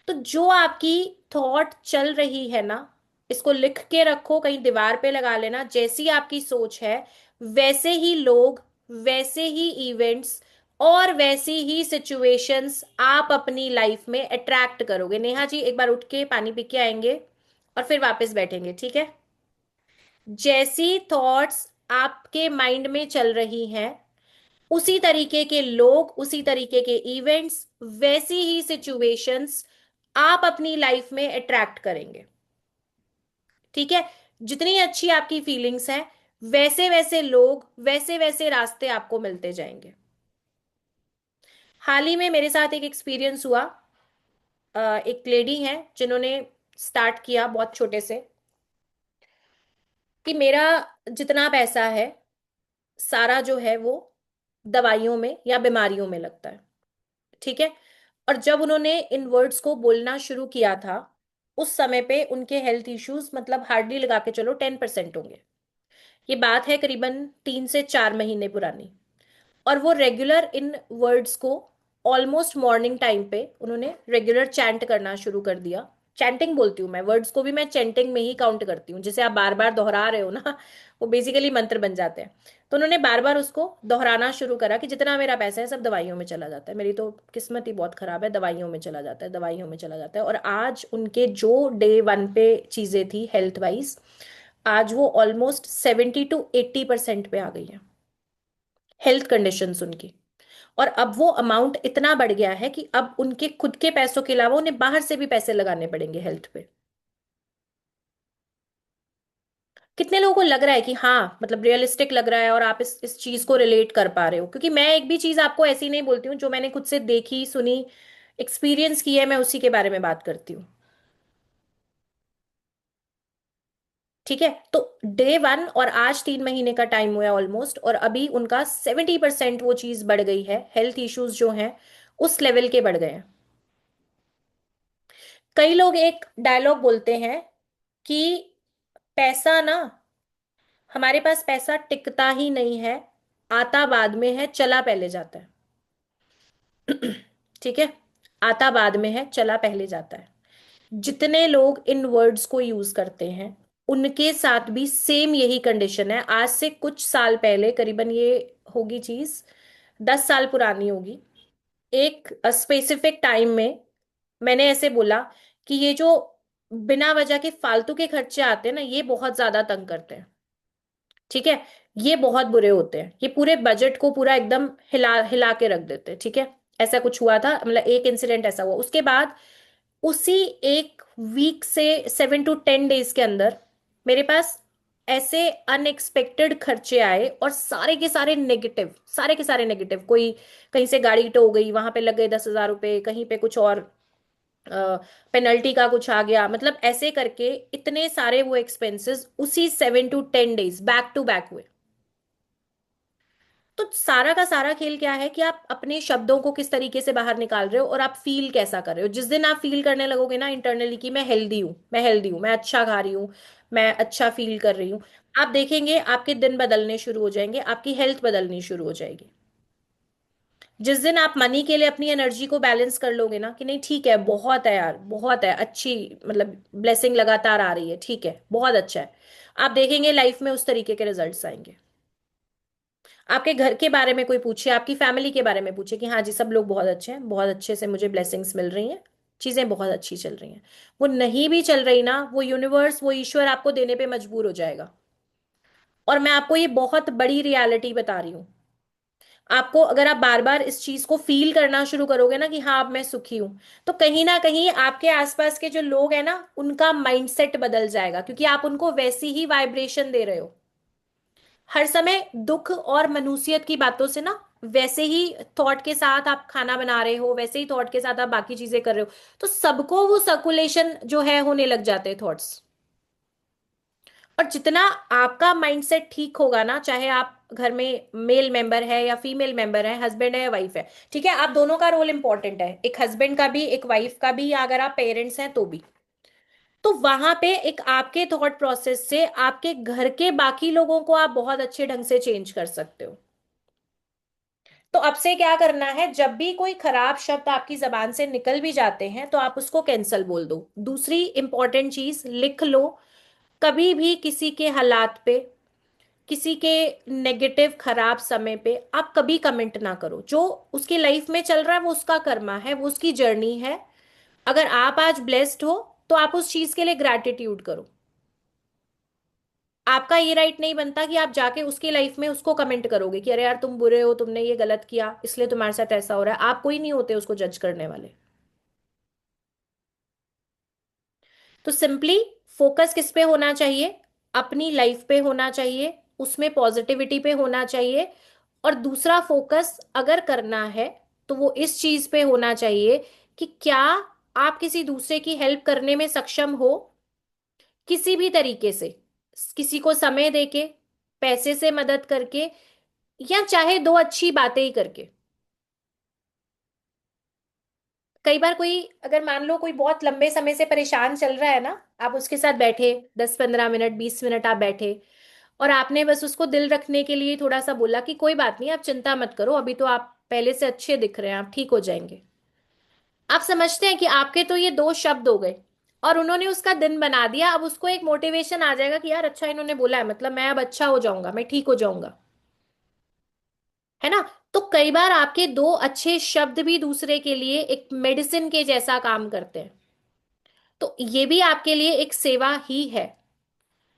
तो जो आपकी थॉट चल रही है ना, इसको लिख के रखो, कहीं दीवार पे लगा लेना। जैसी आपकी सोच है वैसे ही लोग, वैसे ही इवेंट्स और वैसी ही सिचुएशंस आप अपनी लाइफ में अट्रैक्ट करोगे। नेहा जी एक बार उठ के पानी पी के आएंगे और फिर वापस बैठेंगे, ठीक है। जैसी थॉट्स आपके माइंड में चल रही हैं, उसी तरीके के लोग, उसी तरीके के इवेंट्स, वैसी ही सिचुएशंस आप अपनी लाइफ में अट्रैक्ट करेंगे, ठीक है। जितनी अच्छी आपकी फीलिंग्स हैं, वैसे वैसे लोग, वैसे वैसे रास्ते आपको मिलते जाएंगे। हाल ही में मेरे साथ एक एक्सपीरियंस हुआ। एक लेडी हैं जिन्होंने स्टार्ट किया बहुत छोटे से, कि मेरा जितना पैसा है सारा जो है वो दवाइयों में या बीमारियों में लगता है, ठीक है। और जब उन्होंने इन वर्ड्स को बोलना शुरू किया था, उस समय पे उनके हेल्थ इश्यूज मतलब हार्डली लगा के चलो 10% होंगे। ये बात है करीबन 3 से 4 महीने पुरानी। और वो रेगुलर इन वर्ड्स को ऑलमोस्ट मॉर्निंग टाइम पे उन्होंने रेगुलर चैंट करना शुरू कर दिया। चैंटिंग बोलती हूँ मैं, वर्ड्स को भी मैं चैंटिंग में ही काउंट करती हूँ। जिसे आप बार बार दोहरा रहे हो ना, वो बेसिकली मंत्र बन जाते हैं। तो उन्होंने बार बार उसको दोहराना शुरू करा कि जितना मेरा पैसा है सब दवाइयों में चला जाता है, मेरी तो किस्मत ही बहुत खराब है, दवाइयों में चला जाता है, दवाइयों में चला जाता है। और आज उनके जो डे 1 पे चीजें थी हेल्थ वाइज, आज वो ऑलमोस्ट 70 to 80% पे आ गई है हेल्थ कंडीशंस उनकी। और अब वो अमाउंट इतना बढ़ गया है कि अब उनके खुद के पैसों के अलावा उन्हें बाहर से भी पैसे लगाने पड़ेंगे हेल्थ पे। कितने लोगों को लग रहा है कि हाँ मतलब रियलिस्टिक लग रहा है और आप इस चीज को रिलेट कर पा रहे हो? क्योंकि मैं एक भी चीज आपको ऐसी नहीं बोलती हूँ, जो मैंने खुद से देखी सुनी एक्सपीरियंस की है मैं उसी के बारे में बात करती हूँ, ठीक है। तो डे 1 और आज 3 महीने का टाइम हुआ है ऑलमोस्ट, और अभी उनका 70% वो चीज बढ़ गई है, हेल्थ इश्यूज जो हैं उस लेवल के बढ़ गए हैं। कई लोग एक डायलॉग बोलते हैं कि पैसा ना, हमारे पास पैसा टिकता ही नहीं है, आता बाद में है, चला पहले जाता है। ठीक है, आता बाद में है, चला पहले जाता है। जितने लोग इन वर्ड्स को यूज करते हैं उनके साथ भी सेम यही कंडीशन है। आज से कुछ साल पहले, करीबन ये होगी चीज 10 साल पुरानी होगी, एक स्पेसिफिक टाइम में मैंने ऐसे बोला कि ये जो बिना वजह के फालतू के खर्चे आते हैं ना, ये बहुत ज्यादा तंग करते हैं, ठीक है। ये बहुत बुरे होते हैं, ये पूरे बजट को पूरा एकदम हिला हिला के रख देते हैं, ठीक है। ऐसा कुछ हुआ था, मतलब एक इंसिडेंट ऐसा हुआ। उसके बाद उसी एक वीक से 7 to 10 डेज के अंदर मेरे पास ऐसे अनएक्सपेक्टेड खर्चे आए, और सारे के सारे नेगेटिव, सारे के सारे नेगेटिव। कोई कहीं से गाड़ी टो गई, वहां पे लग गए 10,000 रुपए, कहीं पे कुछ और पेनल्टी का कुछ आ गया, मतलब ऐसे करके इतने सारे वो एक्सपेंसेस उसी 7 to 10 days back to back हुए। तो सारा का सारा खेल क्या है कि आप अपने शब्दों को किस तरीके से बाहर निकाल रहे हो और आप फील कैसा कर रहे हो। जिस दिन आप फील करने लगोगे ना इंटरनली कि मैं हेल्दी हूं, मैं हेल्दी हूं, मैं अच्छा खा रही हूँ, मैं अच्छा फील कर रही हूँ, आप देखेंगे आपके दिन बदलने शुरू हो जाएंगे, आपकी हेल्थ बदलनी शुरू हो जाएगी। जिस दिन आप मनी के लिए अपनी एनर्जी को बैलेंस कर लोगे ना कि नहीं ठीक है, बहुत है यार, बहुत है अच्छी, मतलब ब्लेसिंग लगातार आ रही है, ठीक है, बहुत अच्छा है, आप देखेंगे लाइफ में उस तरीके के रिजल्ट्स आएंगे। आपके घर के बारे में कोई पूछे, आपकी फैमिली के बारे में पूछे कि हाँ जी सब लोग बहुत अच्छे हैं, बहुत अच्छे से मुझे ब्लेसिंग्स मिल रही हैं, चीजें बहुत अच्छी चल रही हैं। वो नहीं भी चल रही ना, वो यूनिवर्स, वो ईश्वर आपको देने पे मजबूर हो जाएगा। और मैं आपको ये बहुत बड़ी रियलिटी बता रही हूँ। आपको अगर आप बार बार इस चीज को फील करना शुरू करोगे ना कि हाँ अब मैं सुखी हूं, तो कहीं ना कहीं आपके आसपास के जो लोग हैं ना उनका माइंडसेट बदल जाएगा, क्योंकि आप उनको वैसी ही वाइब्रेशन दे रहे हो। हर समय दुख और मनुष्यत की बातों से ना, वैसे ही थॉट के साथ आप खाना बना रहे हो, वैसे ही थॉट के साथ आप बाकी चीजें कर रहे हो, तो सबको वो सर्कुलेशन जो है होने लग जाते हैं थॉट्स। और जितना आपका माइंडसेट ठीक होगा ना, चाहे आप घर में मेल मेंबर है या फीमेल मेंबर है, हस्बैंड है या वाइफ है, ठीक है, आप दोनों का रोल इंपॉर्टेंट है, एक हस्बैंड का भी एक वाइफ का भी, या अगर आप पेरेंट्स हैं तो भी। तो वहां पे एक आपके थॉट प्रोसेस से आपके घर के बाकी लोगों को आप बहुत अच्छे ढंग से चेंज कर सकते हो। तो अब से क्या करना है, जब भी कोई खराब शब्द आपकी जबान से निकल भी जाते हैं तो आप उसको कैंसल बोल दो। दूसरी इंपॉर्टेंट चीज लिख लो, कभी भी किसी के हालात पे, किसी के नेगेटिव खराब समय पे आप कभी कमेंट ना करो। जो उसकी लाइफ में चल रहा है वो उसका कर्मा है, वो उसकी जर्नी है। अगर आप आज ब्लेस्ड हो तो आप उस चीज के लिए ग्रैटिट्यूड करो। आपका ये राइट नहीं बनता कि आप जाके उसकी लाइफ में उसको कमेंट करोगे कि अरे यार तुम बुरे हो, तुमने ये गलत किया इसलिए तुम्हारे साथ ऐसा हो रहा है। आप कोई नहीं होते उसको जज करने वाले। तो सिंपली फोकस किस पे होना चाहिए, अपनी लाइफ पे होना चाहिए, उसमें पॉजिटिविटी पे होना चाहिए। और दूसरा फोकस अगर करना है तो वो इस चीज पे होना चाहिए कि क्या आप किसी दूसरे की हेल्प करने में सक्षम हो, किसी भी तरीके से, किसी को समय देके, पैसे से मदद करके, या चाहे दो अच्छी बातें ही करके। कई बार कोई, अगर मान लो कोई बहुत लंबे समय से परेशान चल रहा है ना, आप उसके साथ बैठे 10-15 मिनट 20 मिनट आप बैठे, और आपने बस उसको दिल रखने के लिए थोड़ा सा बोला कि कोई बात नहीं आप चिंता मत करो, अभी तो आप पहले से अच्छे दिख रहे हैं, आप ठीक हो जाएंगे। आप समझते हैं कि आपके तो ये दो शब्द हो गए और उन्होंने उसका दिन बना दिया। अब उसको एक मोटिवेशन आ जाएगा कि यार अच्छा इन्होंने बोला है, मतलब मैं अब अच्छा हो जाऊंगा, मैं ठीक हो जाऊंगा, है ना। तो कई बार आपके दो अच्छे शब्द भी दूसरे के लिए एक मेडिसिन के जैसा काम करते हैं। तो ये भी आपके लिए एक सेवा ही है।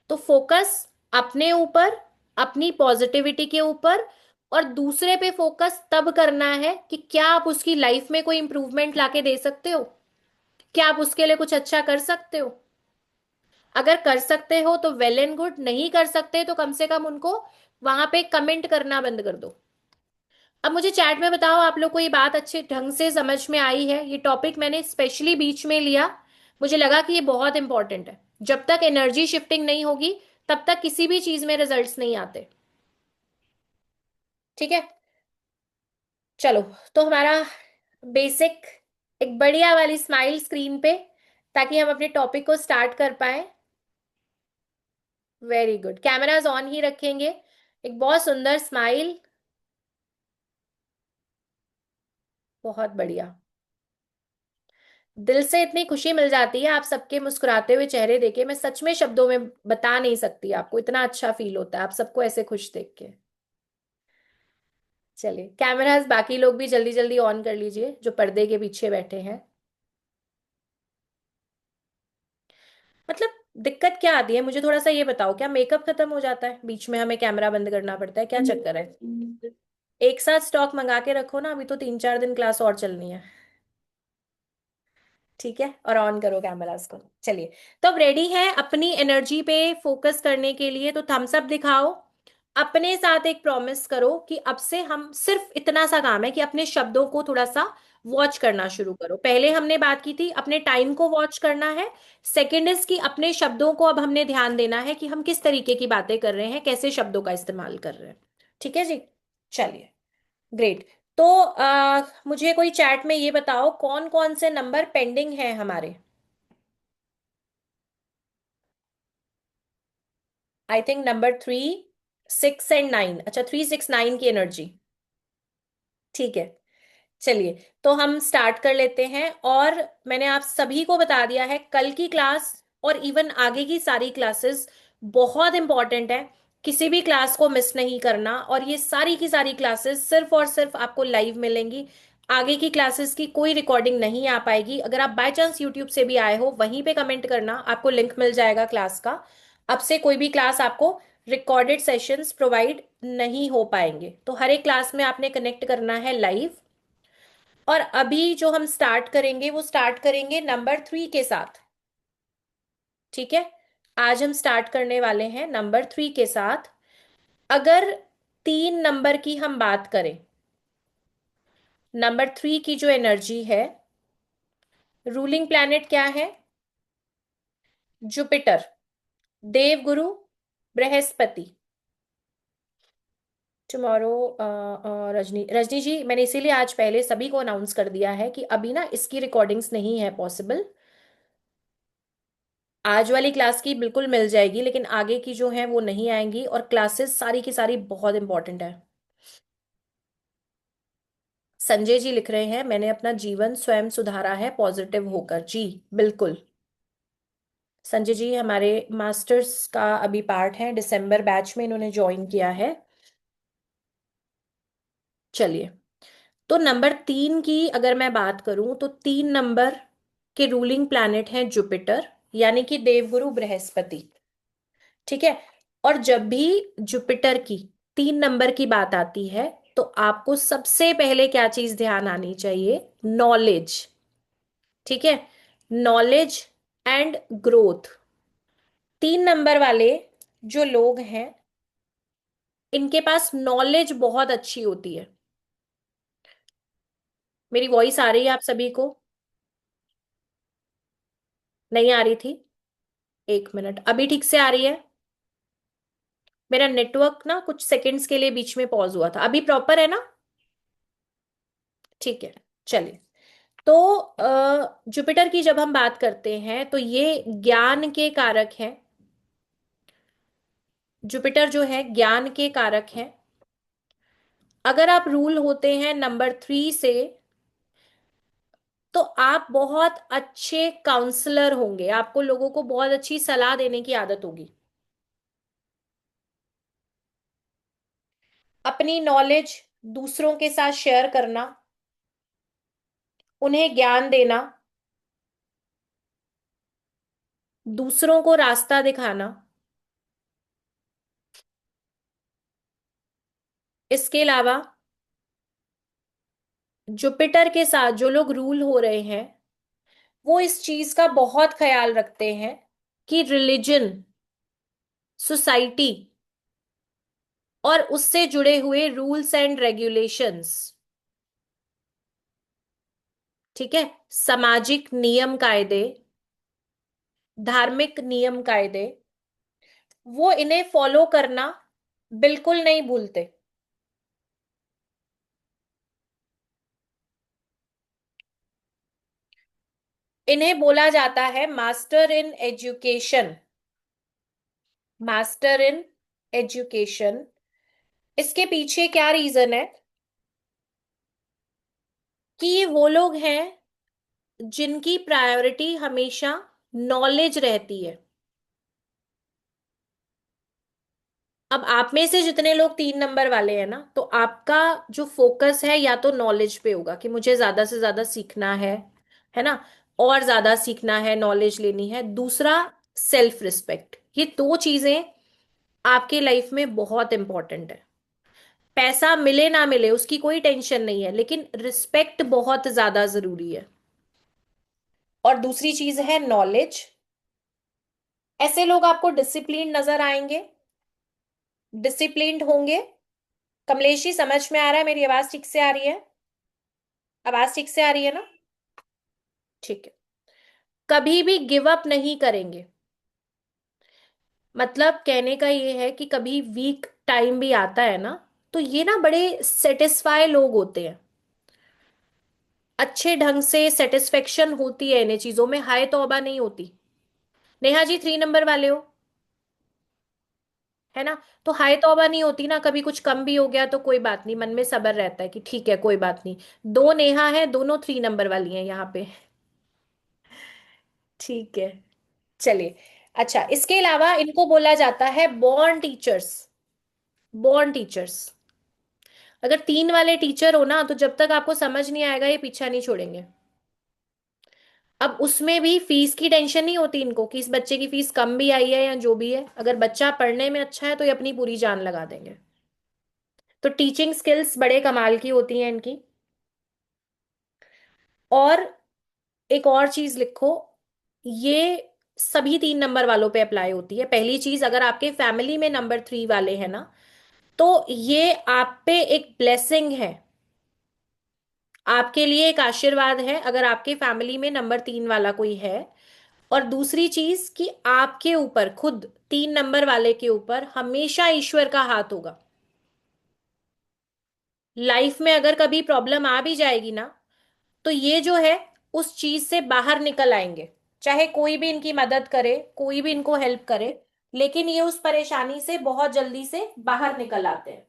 तो फोकस अपने ऊपर, अपनी पॉजिटिविटी के ऊपर, और दूसरे पे फोकस तब करना है कि क्या आप उसकी लाइफ में कोई इंप्रूवमेंट लाके दे सकते हो, क्या आप उसके लिए कुछ अच्छा कर सकते हो। अगर कर सकते हो तो वेल एंड गुड, नहीं कर सकते तो कम से कम उनको वहां पे कमेंट करना बंद कर दो। अब मुझे चैट में बताओ आप लोग को ये बात अच्छे ढंग से समझ में आई है। ये टॉपिक मैंने स्पेशली बीच में लिया, मुझे लगा कि ये बहुत इंपॉर्टेंट है। जब तक एनर्जी शिफ्टिंग नहीं होगी तब तक किसी भी चीज में रिजल्ट्स नहीं आते। ठीक है, चलो। तो हमारा बेसिक, एक बढ़िया वाली स्माइल स्क्रीन पे, ताकि हम अपने टॉपिक को स्टार्ट कर पाए। वेरी गुड, कैमराज ऑन ही रखेंगे। एक बहुत सुंदर स्माइल, बहुत बढ़िया। दिल से इतनी खुशी मिल जाती है आप सबके मुस्कुराते हुए चेहरे देखे, मैं सच में शब्दों में बता नहीं सकती आपको, इतना अच्छा फील होता है आप सबको ऐसे खुश देख के। चलिए कैमरास बाकी लोग भी जल्दी जल्दी ऑन कर लीजिए जो पर्दे के पीछे बैठे हैं। मतलब दिक्कत क्या आती है मुझे थोड़ा सा ये बताओ, क्या मेकअप खत्म हो जाता है बीच में, हमें कैमरा बंद करना पड़ता है, क्या चक्कर है। एक साथ स्टॉक मंगा के रखो ना, अभी तो 3-4 दिन क्लास और चलनी है। ठीक है, और ऑन करो कैमरास को। चलिए, तो अब रेडी है अपनी एनर्जी पे फोकस करने के लिए, तो थम्स अप दिखाओ। अपने साथ एक प्रॉमिस करो कि अब से हम सिर्फ इतना सा काम है कि अपने शब्दों को थोड़ा सा वॉच करना शुरू करो। पहले हमने बात की थी अपने टाइम को वॉच करना है, सेकेंड इज कि अपने शब्दों को अब हमने ध्यान देना है कि हम किस तरीके की बातें कर रहे हैं, कैसे शब्दों का इस्तेमाल कर रहे हैं। ठीक है जी, चलिए, ग्रेट। तो मुझे कोई चैट में ये बताओ कौन कौन से नंबर पेंडिंग है हमारे। I think number 3, 6 and 9। अच्छा, 3, 6, 9 की एनर्जी। ठीक है, चलिए, तो हम स्टार्ट कर लेते हैं। और मैंने आप सभी को बता दिया है कल की क्लास और इवन आगे की सारी क्लासेस बहुत इंपॉर्टेंट है। किसी भी क्लास को मिस नहीं करना, और ये सारी की सारी क्लासेस सिर्फ और सिर्फ आपको लाइव मिलेंगी। आगे की क्लासेस की कोई रिकॉर्डिंग नहीं आ पाएगी। अगर आप बाय चांस यूट्यूब से भी आए हो वहीं पे कमेंट करना, आपको लिंक मिल जाएगा क्लास का। अब से कोई भी क्लास आपको रिकॉर्डेड सेशंस प्रोवाइड नहीं हो पाएंगे, तो हर एक क्लास में आपने कनेक्ट करना है लाइव। और अभी जो हम स्टार्ट करेंगे वो स्टार्ट करेंगे नंबर 3 के साथ। ठीक है, आज हम स्टार्ट करने वाले हैं नंबर 3 के साथ। अगर 3 नंबर की हम बात करें, नंबर 3 की जो एनर्जी है, रूलिंग प्लैनेट क्या है, जुपिटर, देवगुरु, बृहस्पति। टुमारो, रजनी, रजनी जी, मैंने इसीलिए आज पहले सभी को अनाउंस कर दिया है कि अभी ना इसकी रिकॉर्डिंग्स नहीं है पॉसिबल। आज वाली क्लास की बिल्कुल मिल जाएगी, लेकिन आगे की जो है वो नहीं आएंगी, और क्लासेस सारी की सारी बहुत इंपॉर्टेंट है। संजय जी लिख रहे हैं, मैंने अपना जीवन स्वयं सुधारा है पॉजिटिव होकर। जी बिल्कुल। संजय जी हमारे मास्टर्स का अभी पार्ट है, दिसंबर बैच में इन्होंने ज्वाइन किया है। चलिए, तो नंबर 3 की अगर मैं बात करूं, तो 3 नंबर के रूलिंग प्लैनेट हैं जुपिटर, यानी कि देवगुरु बृहस्पति। ठीक है। और जब भी जुपिटर की 3 नंबर की बात आती है, तो आपको सबसे पहले क्या चीज ध्यान आनी चाहिए? नॉलेज। ठीक है। Knowledge and growth. 3 नंबर वाले जो लोग हैं, इनके पास नॉलेज बहुत अच्छी होती है। मेरी वॉइस आ रही है आप सभी को? नहीं आ रही थी? एक मिनट, अभी ठीक से आ रही है? मेरा नेटवर्क ना कुछ सेकंड्स के लिए बीच में पॉज हुआ था, अभी प्रॉपर है ना? ठीक है। चलिए, तो जुपिटर की जब हम बात करते हैं, तो ये ज्ञान के कारक हैं। जुपिटर जो है ज्ञान के कारक हैं। अगर आप रूल होते हैं नंबर 3 से, तो आप बहुत अच्छे काउंसलर होंगे, आपको लोगों को बहुत अच्छी सलाह देने की आदत होगी। अपनी नॉलेज दूसरों के साथ शेयर करना, उन्हें ज्ञान देना, दूसरों को रास्ता दिखाना। इसके अलावा जुपिटर के साथ जो लोग रूल हो रहे हैं, वो इस चीज का बहुत ख्याल रखते हैं कि रिलीजन, सोसाइटी और उससे जुड़े हुए रूल्स एंड रेगुलेशंस, ठीक है, सामाजिक नियम कायदे, धार्मिक नियम कायदे, वो इन्हें फॉलो करना बिल्कुल नहीं भूलते। इन्हें बोला जाता है master in education. Master in education. इसके पीछे क्या रीजन है? कि ये वो लोग हैं जिनकी प्रायोरिटी हमेशा नॉलेज रहती है। अब आप में से जितने लोग 3 नंबर वाले हैं ना, तो आपका जो फोकस है या तो नॉलेज पे होगा कि मुझे ज्यादा से ज्यादा सीखना है ना, और ज्यादा सीखना है, नॉलेज लेनी है। दूसरा, सेल्फ रिस्पेक्ट। ये 2 चीजें आपके लाइफ में बहुत इंपॉर्टेंट है। पैसा मिले ना मिले उसकी कोई टेंशन नहीं है, लेकिन रिस्पेक्ट बहुत ज्यादा जरूरी है। और दूसरी चीज है नॉलेज। ऐसे लोग आपको डिसिप्लिन नजर आएंगे, डिसिप्लिन्ड होंगे। कमलेश जी समझ में आ रहा है? मेरी आवाज ठीक से आ रही है? आवाज ठीक से आ रही है ना? ठीक है। कभी भी गिव अप नहीं करेंगे। मतलब कहने का ये है कि कभी वीक टाइम भी आता है ना, तो ये ना बड़े सेटिस्फाई लोग होते हैं। अच्छे ढंग से सेटिस्फेक्शन होती है इन्हें चीजों में, हाय तौबा नहीं होती। नेहा जी 3 नंबर वाले हो, है ना? तो हाय तौबा नहीं होती ना, कभी कुछ कम भी हो गया तो कोई बात नहीं, मन में सब्र रहता है कि ठीक है कोई बात नहीं। 2 नेहा है, दोनों 3 नंबर वाली हैं यहाँ पे। ठीक है। चलिए, अच्छा, इसके अलावा इनको बोला जाता है बॉर्न टीचर्स। Born teachers. अगर 3 वाले टीचर हो ना, तो जब तक आपको समझ नहीं आएगा ये पीछा नहीं छोड़ेंगे। अब उसमें भी फीस की टेंशन नहीं होती इनको कि इस बच्चे की फीस कम भी आई है या जो भी है, अगर बच्चा पढ़ने में अच्छा है तो ये अपनी पूरी जान लगा देंगे। तो टीचिंग स्किल्स बड़े कमाल की होती हैं इनकी। और एक और चीज लिखो, ये सभी 3 नंबर वालों पे अप्लाई होती है। पहली चीज, अगर आपके फैमिली में नंबर 3 वाले हैं ना, तो ये आप पे एक ब्लेसिंग है, आपके लिए एक आशीर्वाद है अगर आपके फैमिली में नंबर 3 वाला कोई है। और दूसरी चीज कि आपके ऊपर, खुद 3 नंबर वाले के ऊपर हमेशा ईश्वर का हाथ होगा। लाइफ में अगर कभी प्रॉब्लम आ भी जाएगी ना, तो ये जो है उस चीज से बाहर निकल आएंगे। चाहे कोई भी इनकी मदद करे, कोई भी इनको हेल्प करे, लेकिन ये उस परेशानी से बहुत जल्दी से बाहर निकल आते हैं।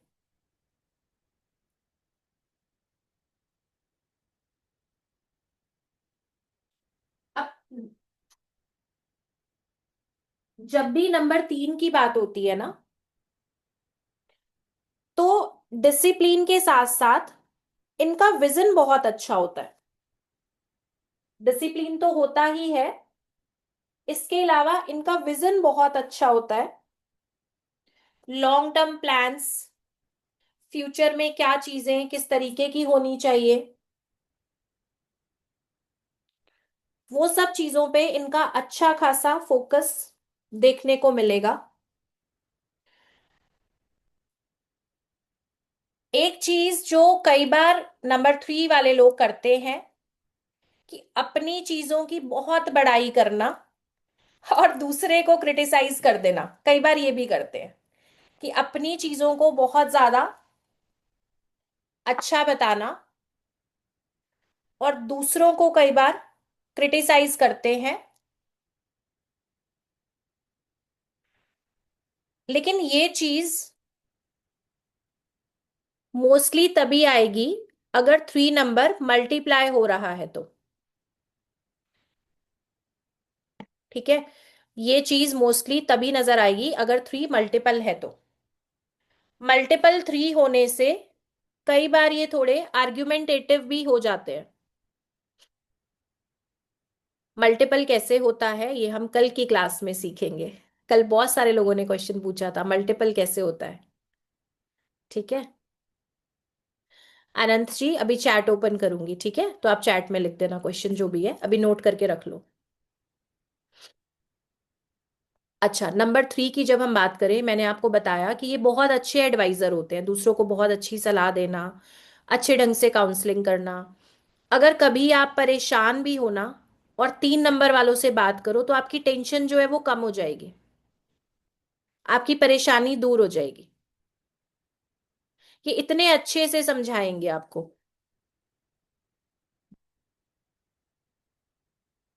अब जब भी नंबर 3 की बात होती है ना, तो डिसिप्लिन के साथ साथ इनका विजन बहुत अच्छा होता है। डिसिप्लिन तो होता ही है, इसके अलावा इनका विजन बहुत अच्छा होता है। लॉन्ग टर्म प्लान्स, फ्यूचर में क्या चीजें किस तरीके की होनी चाहिए, वो सब चीजों पे इनका अच्छा खासा फोकस देखने को मिलेगा। एक चीज जो कई बार नंबर 3 वाले लोग करते हैं, कि अपनी चीजों की बहुत बड़ाई करना और दूसरे को क्रिटिसाइज कर देना। कई बार ये भी करते हैं कि अपनी चीजों को बहुत ज्यादा अच्छा बताना और दूसरों को कई बार क्रिटिसाइज करते हैं। लेकिन ये चीज मोस्टली तभी आएगी अगर 3 नंबर मल्टीप्लाई हो रहा है तो। ठीक है, ये चीज मोस्टली तभी नजर आएगी अगर 3 मल्टीपल है तो। मल्टीपल 3 होने से कई बार ये थोड़े आर्ग्यूमेंटेटिव भी हो जाते हैं। मल्टीपल कैसे होता है ये हम कल की क्लास में सीखेंगे। कल बहुत सारे लोगों ने क्वेश्चन पूछा था मल्टीपल कैसे होता है। ठीक है, अनंत जी अभी चैट ओपन करूंगी, ठीक है, तो आप चैट में लिख देना क्वेश्चन जो भी है, अभी नोट करके रख लो। अच्छा, नंबर 3 की जब हम बात करें, मैंने आपको बताया कि ये बहुत अच्छे एडवाइजर होते हैं, दूसरों को बहुत अच्छी सलाह देना, अच्छे ढंग से काउंसलिंग करना। अगर कभी आप परेशान भी हो ना और 3 नंबर वालों से बात करो तो आपकी टेंशन जो है वो कम हो जाएगी, आपकी परेशानी दूर हो जाएगी। ये इतने अच्छे से समझाएंगे आपको।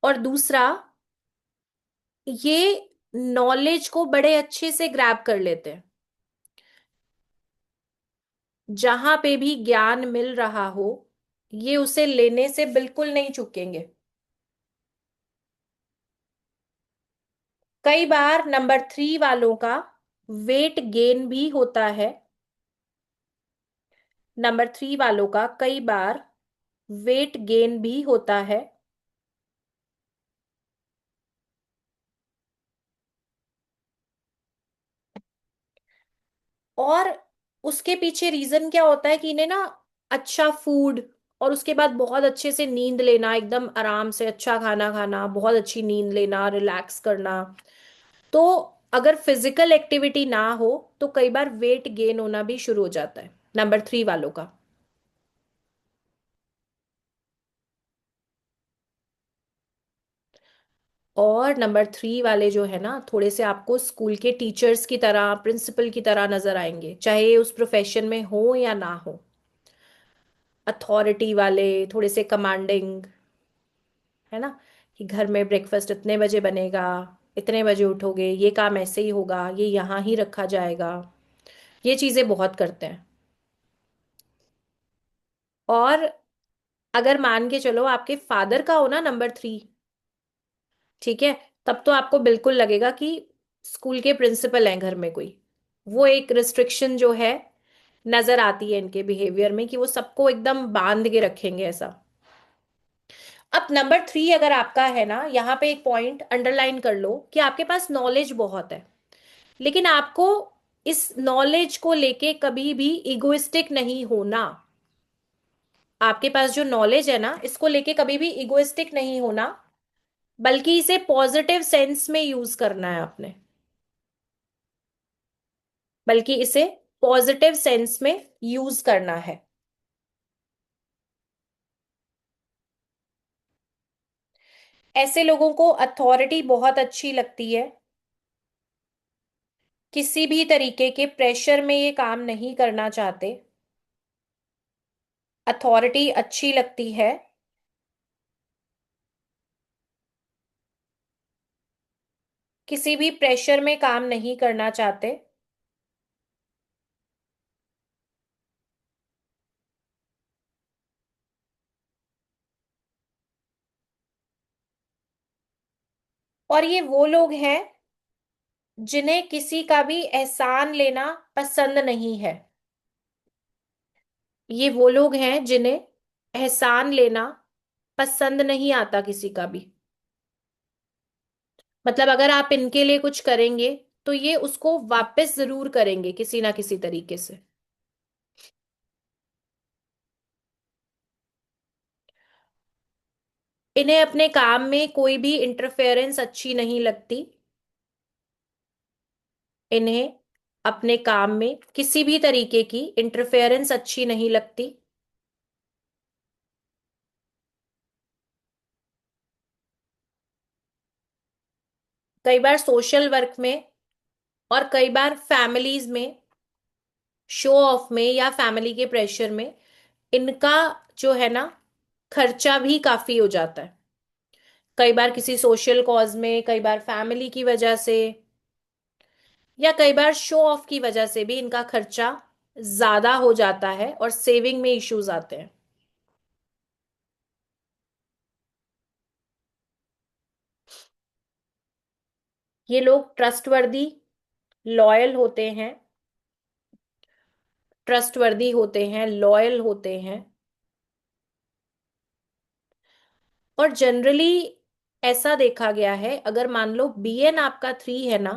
और दूसरा, ये नॉलेज को बड़े अच्छे से ग्रैब कर लेते हैं। जहां पे भी ज्ञान मिल रहा हो, ये उसे लेने से बिल्कुल नहीं चूकेंगे। कई बार नंबर 3 वालों का वेट गेन भी होता है। नंबर 3 वालों का कई बार वेट गेन भी होता है। और उसके पीछे रीजन क्या होता है कि इन्हें ना अच्छा फूड और उसके बाद बहुत अच्छे से नींद लेना, एकदम आराम से अच्छा खाना खाना, बहुत अच्छी नींद लेना, रिलैक्स करना। तो अगर फिजिकल एक्टिविटी ना हो तो कई बार वेट गेन होना भी शुरू हो जाता है नंबर 3 वालों का। और नंबर 3 वाले जो है ना, थोड़े से आपको स्कूल के टीचर्स की तरह, प्रिंसिपल की तरह नजर आएंगे, चाहे ये उस प्रोफेशन में हो या ना हो। अथॉरिटी वाले, थोड़े से कमांडिंग, है ना, कि घर में ब्रेकफास्ट इतने बजे बनेगा, इतने बजे उठोगे, ये काम ऐसे ही होगा, ये यहाँ ही रखा जाएगा। ये चीजें बहुत करते हैं। और अगर मान के चलो आपके फादर का हो ना नंबर 3, ठीक है, तब तो आपको बिल्कुल लगेगा कि स्कूल के प्रिंसिपल हैं घर में कोई। वो एक रिस्ट्रिक्शन जो है नजर आती है इनके बिहेवियर में, कि वो सबको एकदम बांध के रखेंगे ऐसा। अब नंबर 3 अगर आपका है ना, यहाँ पे एक पॉइंट अंडरलाइन कर लो कि आपके पास नॉलेज बहुत है, लेकिन आपको इस नॉलेज को लेके कभी भी इगोइस्टिक नहीं होना। आपके पास जो नॉलेज है ना, इसको लेके कभी भी इगोइस्टिक नहीं होना, बल्कि इसे पॉजिटिव सेंस में यूज करना है आपने। बल्कि इसे पॉजिटिव सेंस में यूज करना है। ऐसे लोगों को अथॉरिटी बहुत अच्छी लगती है। किसी भी तरीके के प्रेशर में ये काम नहीं करना चाहते। अथॉरिटी अच्छी लगती है। किसी भी प्रेशर में काम नहीं करना चाहते। और ये वो लोग हैं जिन्हें किसी का भी एहसान लेना पसंद नहीं है। ये वो लोग हैं जिन्हें एहसान लेना पसंद नहीं आता किसी का भी। मतलब अगर आप इनके लिए कुछ करेंगे तो ये उसको वापस जरूर करेंगे किसी ना किसी तरीके से। इन्हें अपने काम में कोई भी इंटरफेरेंस अच्छी नहीं लगती। इन्हें अपने काम में किसी भी तरीके की इंटरफेरेंस अच्छी नहीं लगती। कई बार सोशल वर्क में और कई बार फैमिलीज में शो ऑफ में या फैमिली के प्रेशर में इनका जो है ना खर्चा भी काफी हो जाता है। कई बार किसी सोशल कॉज में, कई बार फैमिली की वजह से, या कई बार शो ऑफ की वजह से भी इनका खर्चा ज्यादा हो जाता है और सेविंग में इश्यूज आते हैं। ये लोग ट्रस्टवर्दी, लॉयल होते हैं। ट्रस्टवर्दी होते हैं, लॉयल होते हैं। और जनरली ऐसा देखा गया है, अगर मान लो बीएन आपका 3 है ना,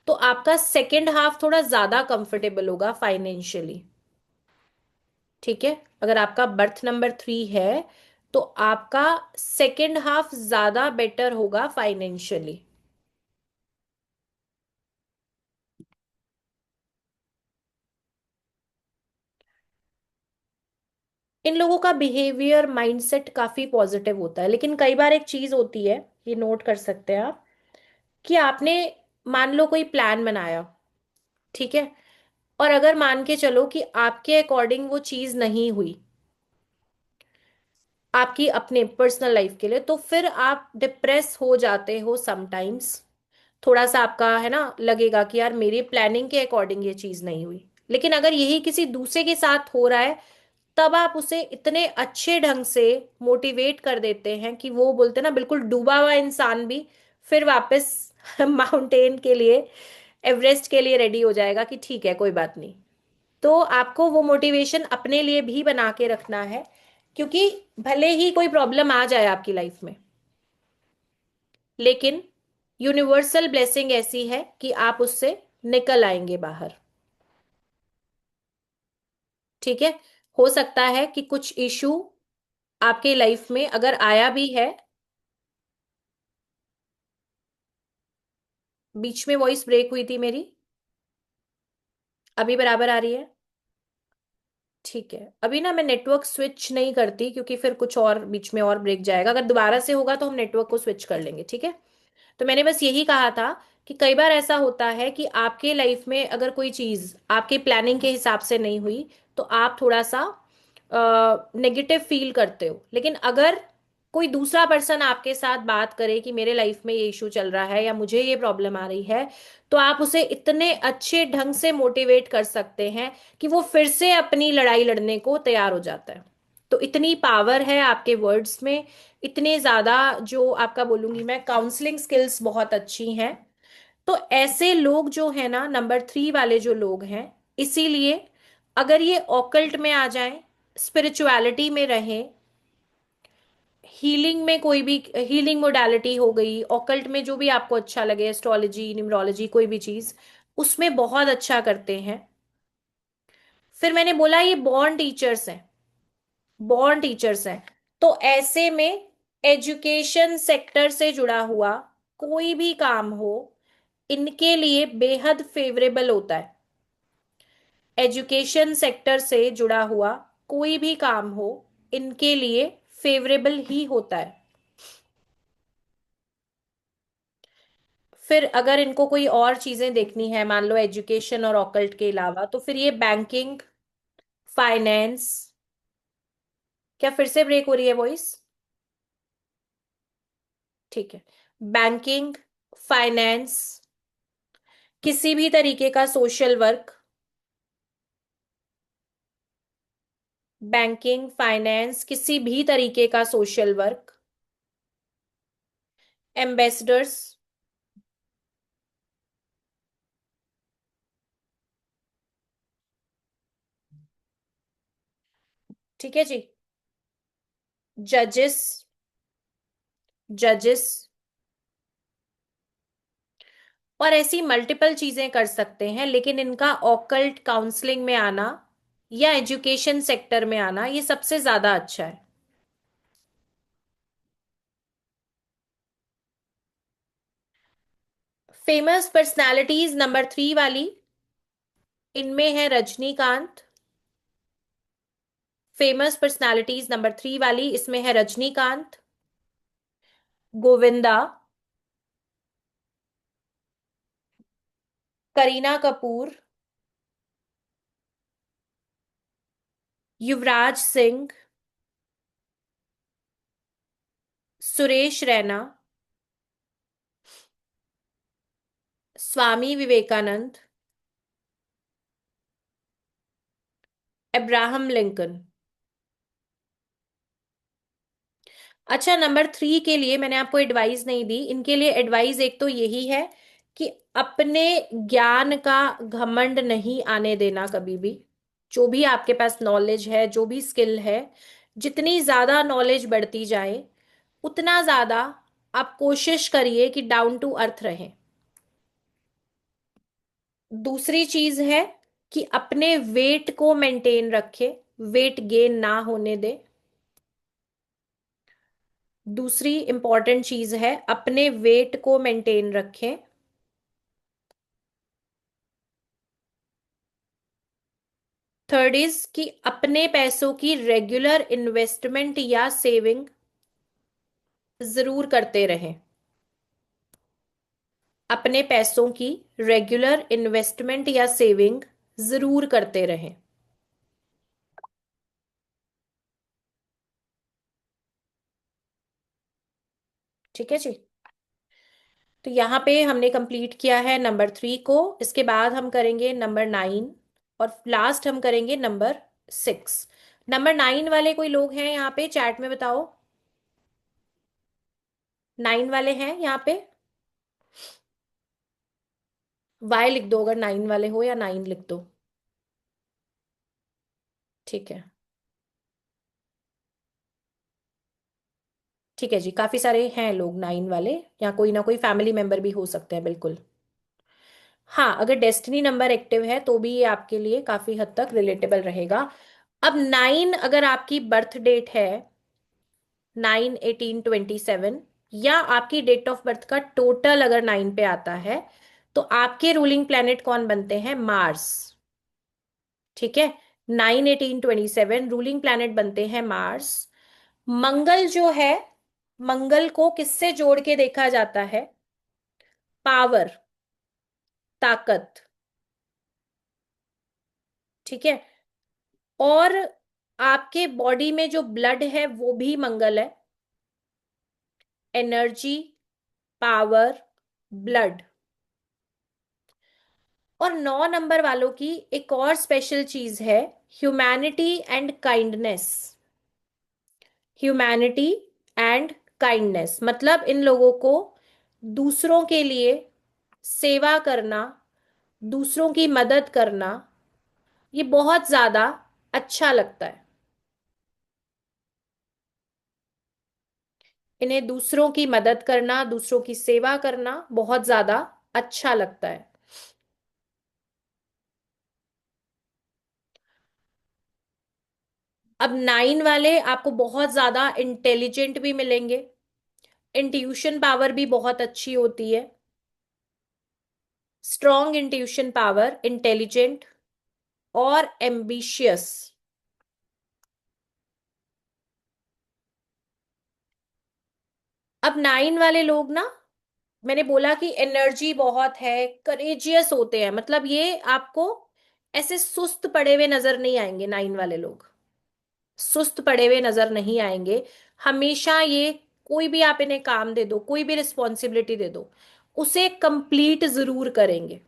तो आपका सेकंड हाफ थोड़ा ज्यादा कंफर्टेबल होगा फाइनेंशियली। ठीक है। अगर आपका बर्थ नंबर 3 है तो आपका सेकंड हाफ ज्यादा बेटर होगा फाइनेंशियली। इन लोगों का बिहेवियर, माइंडसेट काफी पॉजिटिव होता है, लेकिन कई बार एक चीज होती है, ये नोट कर सकते हैं आप, कि आपने मान लो कोई प्लान बनाया, ठीक है, और अगर मान के चलो कि आपके अकॉर्डिंग वो चीज नहीं हुई आपकी अपने पर्सनल लाइफ के लिए, तो फिर आप डिप्रेस हो जाते हो समटाइम्स। थोड़ा सा आपका है ना लगेगा कि यार मेरी प्लानिंग के अकॉर्डिंग ये चीज नहीं हुई। लेकिन अगर यही किसी दूसरे के साथ हो रहा है, तब आप उसे इतने अच्छे ढंग से मोटिवेट कर देते हैं कि वो बोलते हैं ना, बिल्कुल डूबा हुआ इंसान भी फिर वापस माउंटेन के लिए, एवरेस्ट के लिए रेडी हो जाएगा कि ठीक है कोई बात नहीं। तो आपको वो मोटिवेशन अपने लिए भी बना के रखना है, क्योंकि भले ही कोई प्रॉब्लम आ जाए आपकी लाइफ में, लेकिन यूनिवर्सल ब्लेसिंग ऐसी है कि आप उससे निकल आएंगे बाहर। ठीक है। हो सकता है कि कुछ इशू आपके लाइफ में अगर आया भी है। बीच में वॉइस ब्रेक हुई थी मेरी। अभी बराबर आ रही है? ठीक है, अभी ना मैं नेटवर्क स्विच नहीं करती, क्योंकि फिर कुछ और बीच में और ब्रेक जाएगा। अगर दोबारा से होगा तो हम नेटवर्क को स्विच कर लेंगे, ठीक है। तो मैंने बस यही कहा था कि कई बार ऐसा होता है कि आपके लाइफ में अगर कोई चीज आपके प्लानिंग के हिसाब से नहीं हुई, तो आप थोड़ा सा नेगेटिव फील करते हो। लेकिन अगर कोई दूसरा पर्सन आपके साथ बात करे कि मेरे लाइफ में ये इशू चल रहा है या मुझे ये प्रॉब्लम आ रही है, तो आप उसे इतने अच्छे ढंग से मोटिवेट कर सकते हैं कि वो फिर से अपनी लड़ाई लड़ने को तैयार हो जाता है। तो इतनी पावर है आपके वर्ड्स में, इतने ज्यादा जो आपका बोलूंगी मैं काउंसलिंग स्किल्स बहुत अच्छी हैं। तो ऐसे लोग जो है ना, नंबर 3 वाले जो लोग हैं, इसीलिए अगर ये ऑकल्ट में आ जाएं, स्पिरिचुअलिटी में रहें, हीलिंग में कोई भी हीलिंग मोडालिटी हो गई, ऑकल्ट में जो भी आपको अच्छा लगे, एस्ट्रोलॉजी, न्यूमरोलॉजी, कोई भी चीज, उसमें बहुत अच्छा करते हैं। फिर मैंने बोला ये बॉर्न टीचर्स हैं, बॉर्न टीचर्स हैं। तो ऐसे में एजुकेशन सेक्टर से जुड़ा हुआ कोई भी काम हो, इनके लिए बेहद फेवरेबल होता है। एजुकेशन सेक्टर से जुड़ा हुआ कोई भी काम हो, इनके लिए फेवरेबल ही होता है। फिर अगर इनको कोई और चीजें देखनी है, मान लो एजुकेशन और ऑकल्ट के अलावा, तो फिर ये बैंकिंग, फाइनेंस। क्या फिर से ब्रेक हो रही है वॉइस? ठीक है। बैंकिंग, फाइनेंस, किसी भी तरीके का सोशल वर्क, बैंकिंग, फाइनेंस, किसी भी तरीके का सोशल वर्क, एम्बेसडर्स। ठीक है जी। जजेस, जजेस, और ऐसी मल्टीपल चीजें कर सकते हैं, लेकिन इनका ऑकल्ट काउंसलिंग में आना या एजुकेशन सेक्टर में आना ये सबसे ज्यादा अच्छा है। फेमस पर्सनालिटीज नंबर 3 वाली, इनमें है रजनीकांत। फेमस पर्सनालिटीज नंबर 3 वाली इसमें है रजनीकांत, गोविंदा, करीना कपूर, युवराज सिंह, सुरेश रैना, स्वामी विवेकानंद, अब्राहम लिंकन। अच्छा, नंबर 3 के लिए मैंने आपको एडवाइस नहीं दी। इनके लिए एडवाइस एक तो यही है कि अपने ज्ञान का घमंड नहीं आने देना कभी भी। जो भी आपके पास नॉलेज है, जो भी स्किल है, जितनी ज्यादा नॉलेज बढ़ती जाए उतना ज्यादा आप कोशिश करिए कि डाउन टू अर्थ रहें। दूसरी चीज है कि अपने वेट को मेंटेन रखे, वेट गेन ना होने दे। दूसरी इंपॉर्टेंट चीज है अपने वेट को मेंटेन रखें। थर्ड इज कि अपने पैसों की रेगुलर इन्वेस्टमेंट या सेविंग जरूर करते रहें। अपने पैसों की रेगुलर इन्वेस्टमेंट या सेविंग जरूर करते रहें। ठीक है जी। तो यहाँ पे हमने कंप्लीट किया है नंबर 3 को। इसके बाद हम करेंगे नंबर 9, और लास्ट हम करेंगे नंबर 6। नंबर 9 वाले कोई लोग हैं यहाँ पे? चैट में बताओ। 9 वाले हैं यहाँ पे? वाई लिख दो अगर 9 वाले हो, या 9 लिख दो। ठीक है। ठीक है जी, काफी सारे हैं लोग 9 वाले, या कोई ना कोई फैमिली मेंबर भी हो सकते हैं, बिल्कुल। हाँ, अगर डेस्टिनी नंबर एक्टिव है तो भी ये आपके लिए काफी हद तक रिलेटेबल रहेगा। अब 9 अगर आपकी बर्थ डेट है 9/18/27, या आपकी डेट ऑफ बर्थ का टोटल अगर 9 पे आता है, तो आपके रूलिंग प्लेनेट कौन बनते हैं? मार्स। ठीक है। 9/18/27 रूलिंग प्लैनेट बनते हैं मार्स। मंगल जो है, मंगल को किससे जोड़ के देखा जाता है? पावर, ताकत। ठीक है। और आपके बॉडी में जो ब्लड है वो भी मंगल है। Energy, power, blood. और 9 नंबर वालों की एक और स्पेशल चीज है, humanity and kindness. Humanity and kindness मतलब इन लोगों को दूसरों के लिए सेवा करना, दूसरों की मदद करना, ये बहुत ज्यादा अच्छा लगता है। इन्हें दूसरों की मदद करना, दूसरों की सेवा करना बहुत ज्यादा अच्छा लगता है। अब 9 वाले आपको बहुत ज्यादा इंटेलिजेंट भी मिलेंगे। इंट्यूशन पावर भी बहुत अच्छी होती है। स्ट्रॉन्ग इंट्यूशन पावर, इंटेलिजेंट और एम्बिशियस। अब 9 वाले लोग ना, मैंने बोला कि एनर्जी बहुत है, करेजियस होते हैं, मतलब ये आपको ऐसे सुस्त पड़े हुए नजर नहीं आएंगे। 9 वाले लोग सुस्त पड़े हुए नजर नहीं आएंगे। हमेशा ये, कोई भी आप इन्हें काम दे दो, कोई भी रिस्पॉन्सिबिलिटी दे दो, उसे कंप्लीट जरूर करेंगे।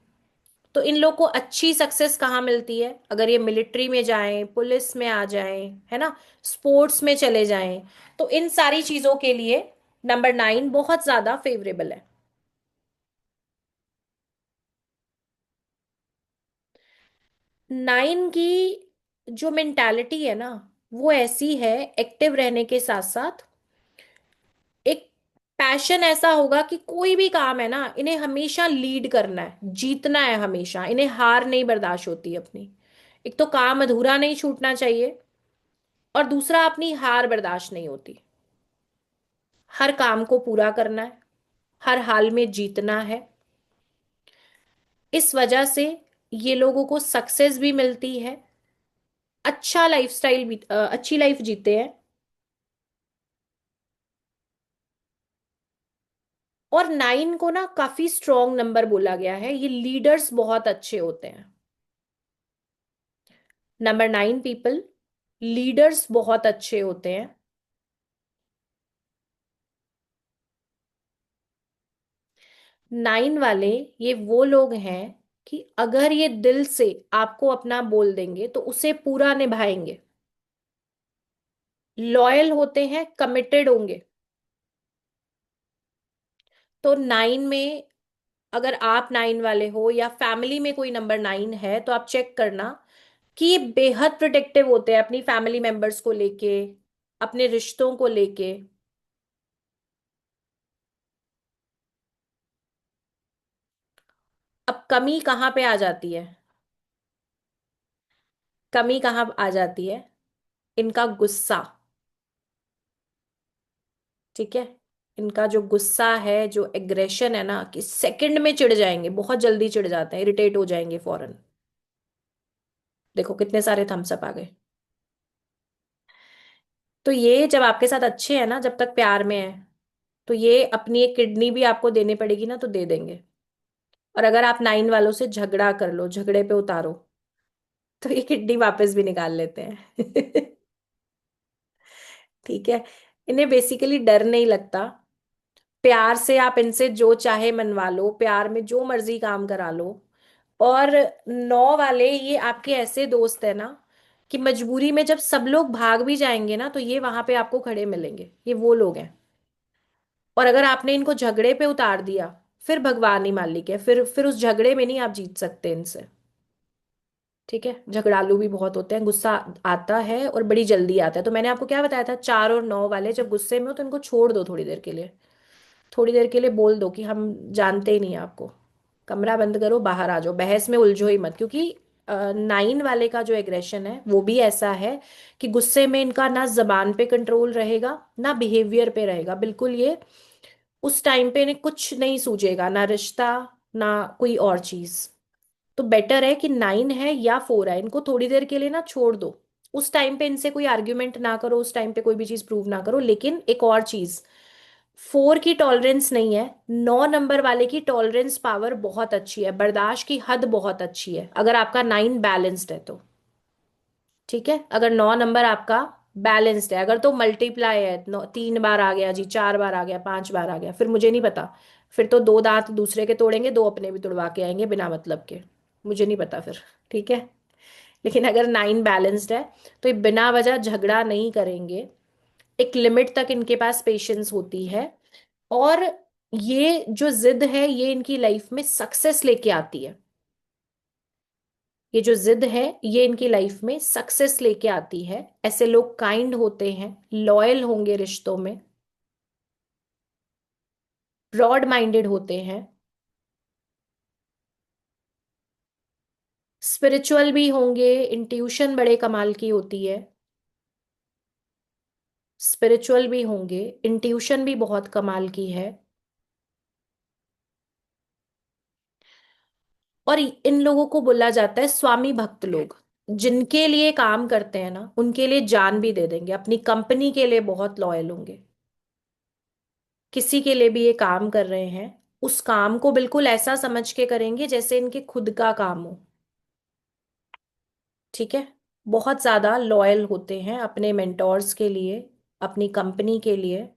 तो इन लोग को अच्छी सक्सेस कहाँ मिलती है? अगर ये मिलिट्री में जाएं, पुलिस में आ जाएं, है ना, स्पोर्ट्स में चले जाएं, तो इन सारी चीजों के लिए नंबर 9 बहुत ज्यादा फेवरेबल है। 9 की जो मेंटालिटी है ना, वो ऐसी है, एक्टिव रहने के साथ साथ एक पैशन ऐसा होगा कि कोई भी काम है ना, इन्हें हमेशा लीड करना है, जीतना है हमेशा, इन्हें हार नहीं बर्दाश्त होती अपनी। एक तो काम अधूरा नहीं छूटना चाहिए, और दूसरा अपनी हार बर्दाश्त नहीं होती। हर काम को पूरा करना है, हर हाल में जीतना है। इस वजह से ये लोगों को सक्सेस भी मिलती है, अच्छा लाइफस्टाइल भी, अच्छी लाइफ जीते हैं। और 9 को ना काफी स्ट्रॉन्ग नंबर बोला गया है, ये लीडर्स बहुत अच्छे होते हैं। नंबर 9 पीपल लीडर्स बहुत अच्छे होते हैं। 9 वाले ये वो लोग हैं कि अगर ये दिल से आपको अपना बोल देंगे तो उसे पूरा निभाएंगे। लॉयल होते हैं, कमिटेड होंगे। तो 9 में, अगर आप 9 वाले हो या फैमिली में कोई नंबर 9 है, तो आप चेक करना कि ये बेहद प्रोटेक्टिव होते हैं अपनी फैमिली मेंबर्स को लेके, अपने रिश्तों को लेके। अब कमी कहाँ पे आ जाती है? कमी कहाँ आ जाती है? इनका गुस्सा। ठीक है, इनका जो गुस्सा है, जो एग्रेशन है ना, कि सेकंड में चिढ़ जाएंगे, बहुत जल्दी चिढ़ जाते हैं, इरिटेट हो जाएंगे फौरन। देखो कितने सारे थम्स अप आ गए। तो ये जब आपके साथ अच्छे हैं ना, जब तक प्यार में है, तो ये अपनी एक किडनी भी आपको देनी पड़ेगी ना, तो दे देंगे। और अगर आप 9 वालों से झगड़ा कर लो, झगड़े पे उतारो, तो ये किडनी वापस भी निकाल लेते हैं। ठीक है, इन्हें बेसिकली डर नहीं लगता। प्यार से आप इनसे जो चाहे मनवा लो, प्यार में जो मर्जी काम करा लो। और 9 वाले ये आपके ऐसे दोस्त है ना, कि मजबूरी में जब सब लोग भाग भी जाएंगे ना, तो ये वहां पे आपको खड़े मिलेंगे। ये वो लोग हैं। और अगर आपने इनको झगड़े पे उतार दिया, फिर भगवान ही मालिक है, फिर उस झगड़े में नहीं आप जीत सकते इनसे। ठीक है, झगड़ालू भी बहुत होते हैं, गुस्सा आता है और बड़ी जल्दी आता है। तो मैंने आपको क्या बताया था, 4 और 9 वाले जब गुस्से में हो तो इनको छोड़ दो थोड़ी देर के लिए। थोड़ी देर के लिए बोल दो कि हम जानते ही नहीं हैं आपको, कमरा बंद करो, बाहर आ जाओ, बहस में उलझो ही मत। क्योंकि 9 वाले का जो एग्रेशन है वो भी ऐसा है कि गुस्से में इनका ना जबान पे कंट्रोल रहेगा, ना बिहेवियर पे रहेगा। बिल्कुल ये उस टाइम पे इन्हें कुछ नहीं सूझेगा, ना रिश्ता, ना कोई और चीज। तो बेटर है कि 9 है या 4 है, इनको थोड़ी देर के लिए ना छोड़ दो। उस टाइम पे इनसे कोई आर्ग्यूमेंट ना करो, उस टाइम पे कोई भी चीज प्रूव ना करो। लेकिन एक और चीज, 4 की टॉलरेंस नहीं है, 9 नंबर वाले की टॉलरेंस पावर बहुत अच्छी है, बर्दाश्त की हद बहुत अच्छी है, अगर आपका 9 बैलेंस्ड है तो। ठीक है, अगर 9 नंबर आपका बैलेंस्ड है, अगर तो मल्टीप्लाई है, 3 बार आ गया जी, 4 बार आ गया, 5 बार आ गया, फिर मुझे नहीं पता। फिर तो दो दांत दूसरे के तोड़ेंगे, दो अपने भी तुड़वा के आएंगे बिना मतलब के। मुझे नहीं पता फिर। ठीक है, लेकिन अगर 9 बैलेंस्ड है, तो ये बिना वजह झगड़ा नहीं करेंगे। एक लिमिट तक इनके पास पेशेंस होती है। और ये जो जिद है, ये इनकी लाइफ में सक्सेस लेके आती है। ये जो जिद है, ये इनकी लाइफ में सक्सेस लेके आती है। ऐसे लोग काइंड होते हैं, लॉयल होंगे रिश्तों में, ब्रॉड माइंडेड होते हैं, स्पिरिचुअल भी होंगे, इंट्यूशन बड़े कमाल की होती है। स्पिरिचुअल भी होंगे, इंट्यूशन भी बहुत कमाल की है। और इन लोगों को बोला जाता है स्वामी भक्त लोग। जिनके लिए काम करते हैं ना, उनके लिए जान भी दे देंगे, अपनी कंपनी के लिए बहुत लॉयल होंगे। किसी के लिए भी ये काम कर रहे हैं, उस काम को बिल्कुल ऐसा समझ के करेंगे जैसे इनके खुद का काम हो। ठीक है, बहुत ज्यादा लॉयल होते हैं अपने मेंटोर्स के लिए, अपनी कंपनी के लिए।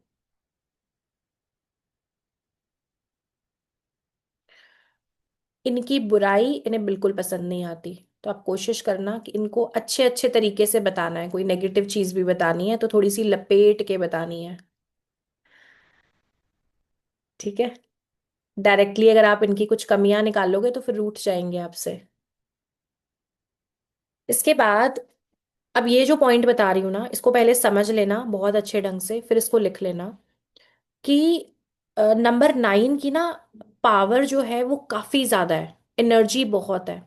इनकी बुराई इन्हें बिल्कुल पसंद नहीं आती। तो आप कोशिश करना कि इनको अच्छे अच्छे तरीके से बताना है, कोई नेगेटिव चीज भी बतानी है तो थोड़ी सी लपेट के बतानी है। ठीक है। डायरेक्टली अगर आप इनकी कुछ कमियां निकालोगे तो फिर रूठ जाएंगे आपसे। इसके बाद अब ये जो पॉइंट बता रही हूँ ना, इसको पहले समझ लेना बहुत अच्छे ढंग से, फिर इसको लिख लेना कि नंबर 9 की ना पावर जो है वो काफी ज्यादा है, एनर्जी बहुत है।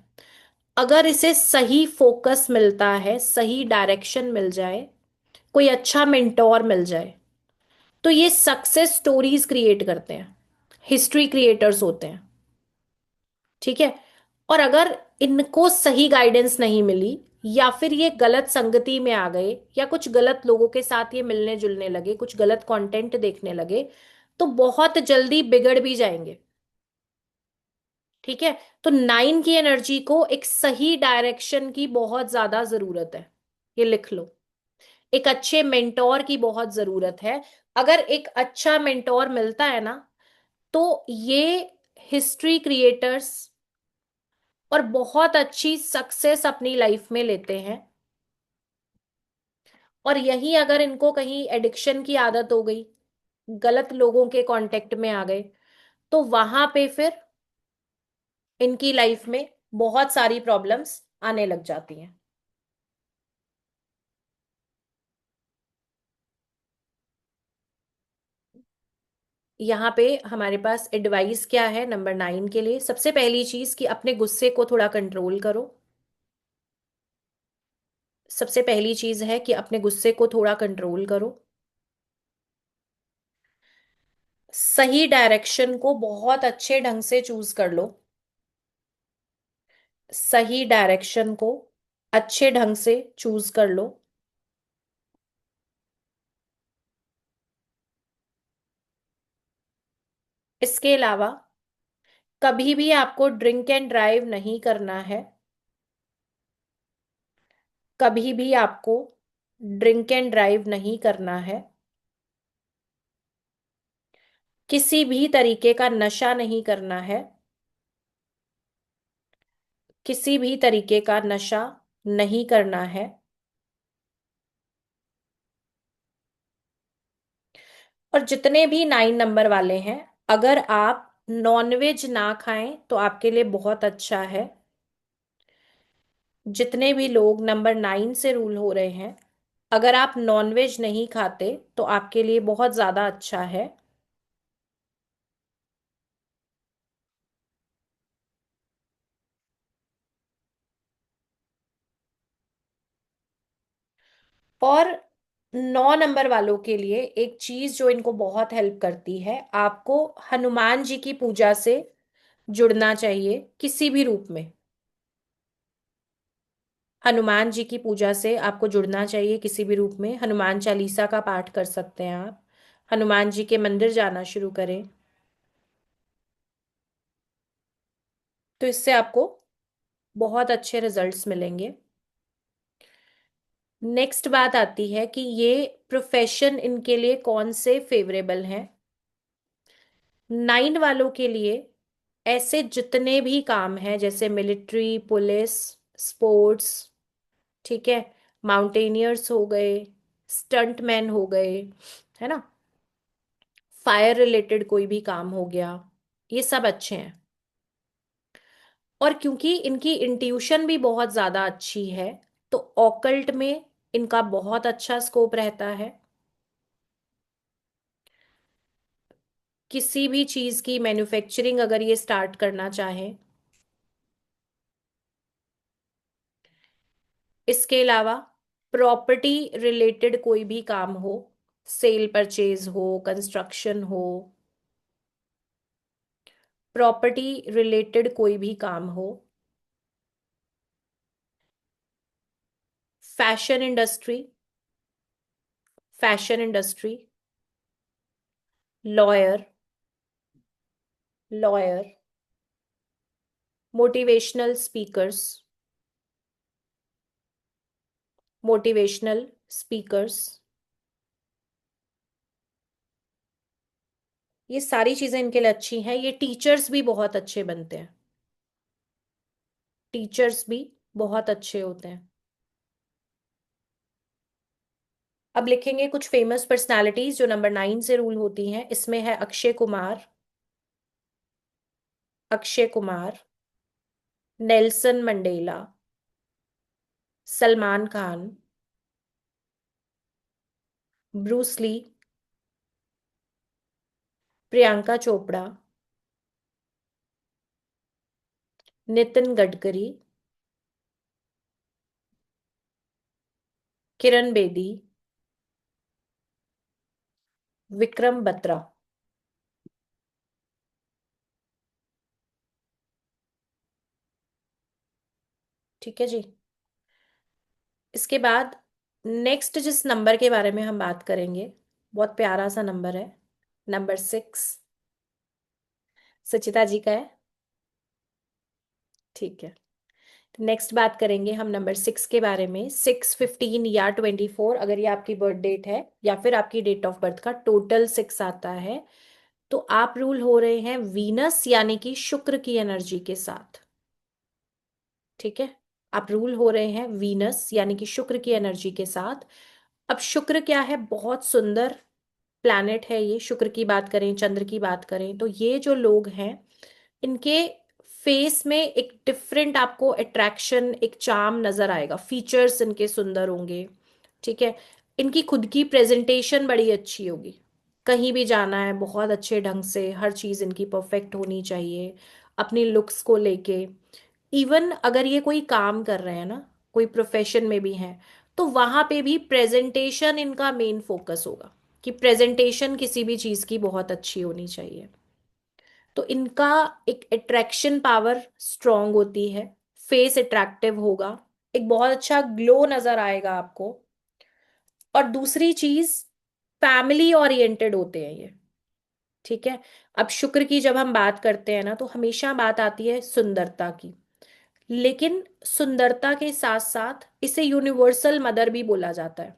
अगर इसे सही फोकस मिलता है, सही डायरेक्शन मिल जाए, कोई अच्छा मेंटोर मिल जाए, तो ये सक्सेस स्टोरीज क्रिएट करते हैं, हिस्ट्री क्रिएटर्स होते हैं। ठीक है। और अगर इनको सही गाइडेंस नहीं मिली, या फिर ये गलत संगति में आ गए, या कुछ गलत लोगों के साथ ये मिलने जुलने लगे, कुछ गलत कंटेंट देखने लगे, तो बहुत जल्दी बिगड़ भी जाएंगे। ठीक है। तो 9 की एनर्जी को एक सही डायरेक्शन की बहुत ज्यादा जरूरत है, ये लिख लो। एक अच्छे मेंटोर की बहुत जरूरत है। अगर एक अच्छा मेंटोर मिलता है ना, तो ये हिस्ट्री क्रिएटर्स और बहुत अच्छी सक्सेस अपनी लाइफ में लेते हैं। और यही अगर इनको कहीं एडिक्शन की आदत हो गई, गलत लोगों के कांटेक्ट में आ गए, तो वहां पे फिर इनकी लाइफ में बहुत सारी प्रॉब्लम्स आने लग जाती हैं। यहाँ पे हमारे पास एडवाइस क्या है नंबर 9 के लिए? सबसे पहली चीज कि अपने गुस्से को थोड़ा कंट्रोल करो। सबसे पहली चीज है कि अपने गुस्से को थोड़ा कंट्रोल करो। सही डायरेक्शन को बहुत अच्छे ढंग से चूज कर लो। सही डायरेक्शन को अच्छे ढंग से चूज कर लो। इसके अलावा कभी भी आपको ड्रिंक एंड ड्राइव नहीं करना है। कभी भी आपको ड्रिंक एंड ड्राइव नहीं करना है। किसी भी तरीके का नशा नहीं करना है। किसी भी तरीके का नशा नहीं करना है। और जितने भी 9 नंबर वाले हैं, अगर आप नॉनवेज ना खाएं तो आपके लिए बहुत अच्छा है। जितने भी लोग नंबर 9 से रूल हो रहे हैं, अगर आप नॉनवेज नहीं खाते तो आपके लिए बहुत ज्यादा अच्छा है। और 9 नंबर वालों के लिए एक चीज जो इनको बहुत हेल्प करती है, आपको हनुमान जी की पूजा से जुड़ना चाहिए किसी भी रूप में। हनुमान जी की पूजा से आपको जुड़ना चाहिए किसी भी रूप में। हनुमान चालीसा का पाठ कर सकते हैं आप। हनुमान जी के मंदिर जाना शुरू करें। तो इससे आपको बहुत अच्छे रिजल्ट्स मिलेंगे। नेक्स्ट बात आती है कि ये प्रोफेशन इनके लिए कौन से फेवरेबल हैं। 9 वालों के लिए ऐसे जितने भी काम हैं, जैसे मिलिट्री, पुलिस, स्पोर्ट्स, ठीक है, माउंटेनियर्स हो गए, स्टंटमैन हो गए, है ना, फायर रिलेटेड कोई भी काम हो गया, ये सब अच्छे हैं। और क्योंकि इनकी इंट्यूशन भी बहुत ज्यादा अच्छी है, तो ऑकल्ट में इनका बहुत अच्छा स्कोप रहता है। किसी भी चीज की मैन्युफैक्चरिंग अगर ये स्टार्ट करना चाहें। इसके अलावा प्रॉपर्टी रिलेटेड कोई भी काम हो, सेल परचेज हो, कंस्ट्रक्शन हो, प्रॉपर्टी रिलेटेड कोई भी काम हो, fashion industry, fashion industry, lawyer, lawyer, motivational speakers, motivational speakers, ये सारी चीजें इनके लिए अच्छी हैं। ये टीचर्स भी बहुत अच्छे बनते हैं। टीचर्स भी बहुत अच्छे होते हैं। अब लिखेंगे कुछ फेमस पर्सनालिटीज जो नंबर 9 से रूल होती हैं। इसमें है Akshay Kumar, Akshay Kumar, Nelson Mandela, Salman Khan, Bruce Lee, Priyanka Chopra, Nitin Gadkari, Kiran Bedi, Vikram Batra. ठीक है जी। इसके बाद नेक्स्ट जिस नंबर के बारे में हम बात करेंगे, बहुत प्यारा सा नंबर है, नंबर 6। सुचिता जी का है। ठीक है। नेक्स्ट बात करेंगे हम नंबर 6 के बारे में। 6, 15 या 24, अगर ये आपकी बर्थ डेट है या फिर आपकी डेट ऑफ बर्थ का टोटल 6 आता है, तो आप रूल हो रहे हैं वीनस यानी कि शुक्र की एनर्जी के साथ। ठीक है। आप रूल हो रहे हैं वीनस यानी कि शुक्र की एनर्जी के साथ। अब शुक्र क्या है, बहुत सुंदर प्लैनेट है ये। शुक्र की बात करें, चंद्र की बात करें, तो ये जो लोग हैं, इनके फेस में एक डिफरेंट आपको अट्रैक्शन, एक चार्म नजर आएगा। फीचर्स इनके सुंदर होंगे। ठीक है। इनकी खुद की प्रेजेंटेशन बड़ी अच्छी होगी। कहीं भी जाना है बहुत अच्छे ढंग से, हर चीज इनकी परफेक्ट होनी चाहिए अपनी लुक्स को लेके। इवन अगर ये कोई काम कर रहे हैं ना, कोई प्रोफेशन में भी हैं, तो वहां पे भी प्रेजेंटेशन इनका मेन फोकस होगा, कि प्रेजेंटेशन किसी भी चीज की बहुत अच्छी होनी चाहिए। तो इनका एक अट्रैक्शन पावर स्ट्रांग होती है। फेस अट्रैक्टिव होगा, एक बहुत अच्छा ग्लो नजर आएगा आपको। और दूसरी चीज, फैमिली ओरिएंटेड होते हैं ये। ठीक है। अब शुक्र की जब हम बात करते हैं ना, तो हमेशा बात आती है सुंदरता की। लेकिन सुंदरता के साथ साथ इसे यूनिवर्सल मदर भी बोला जाता है।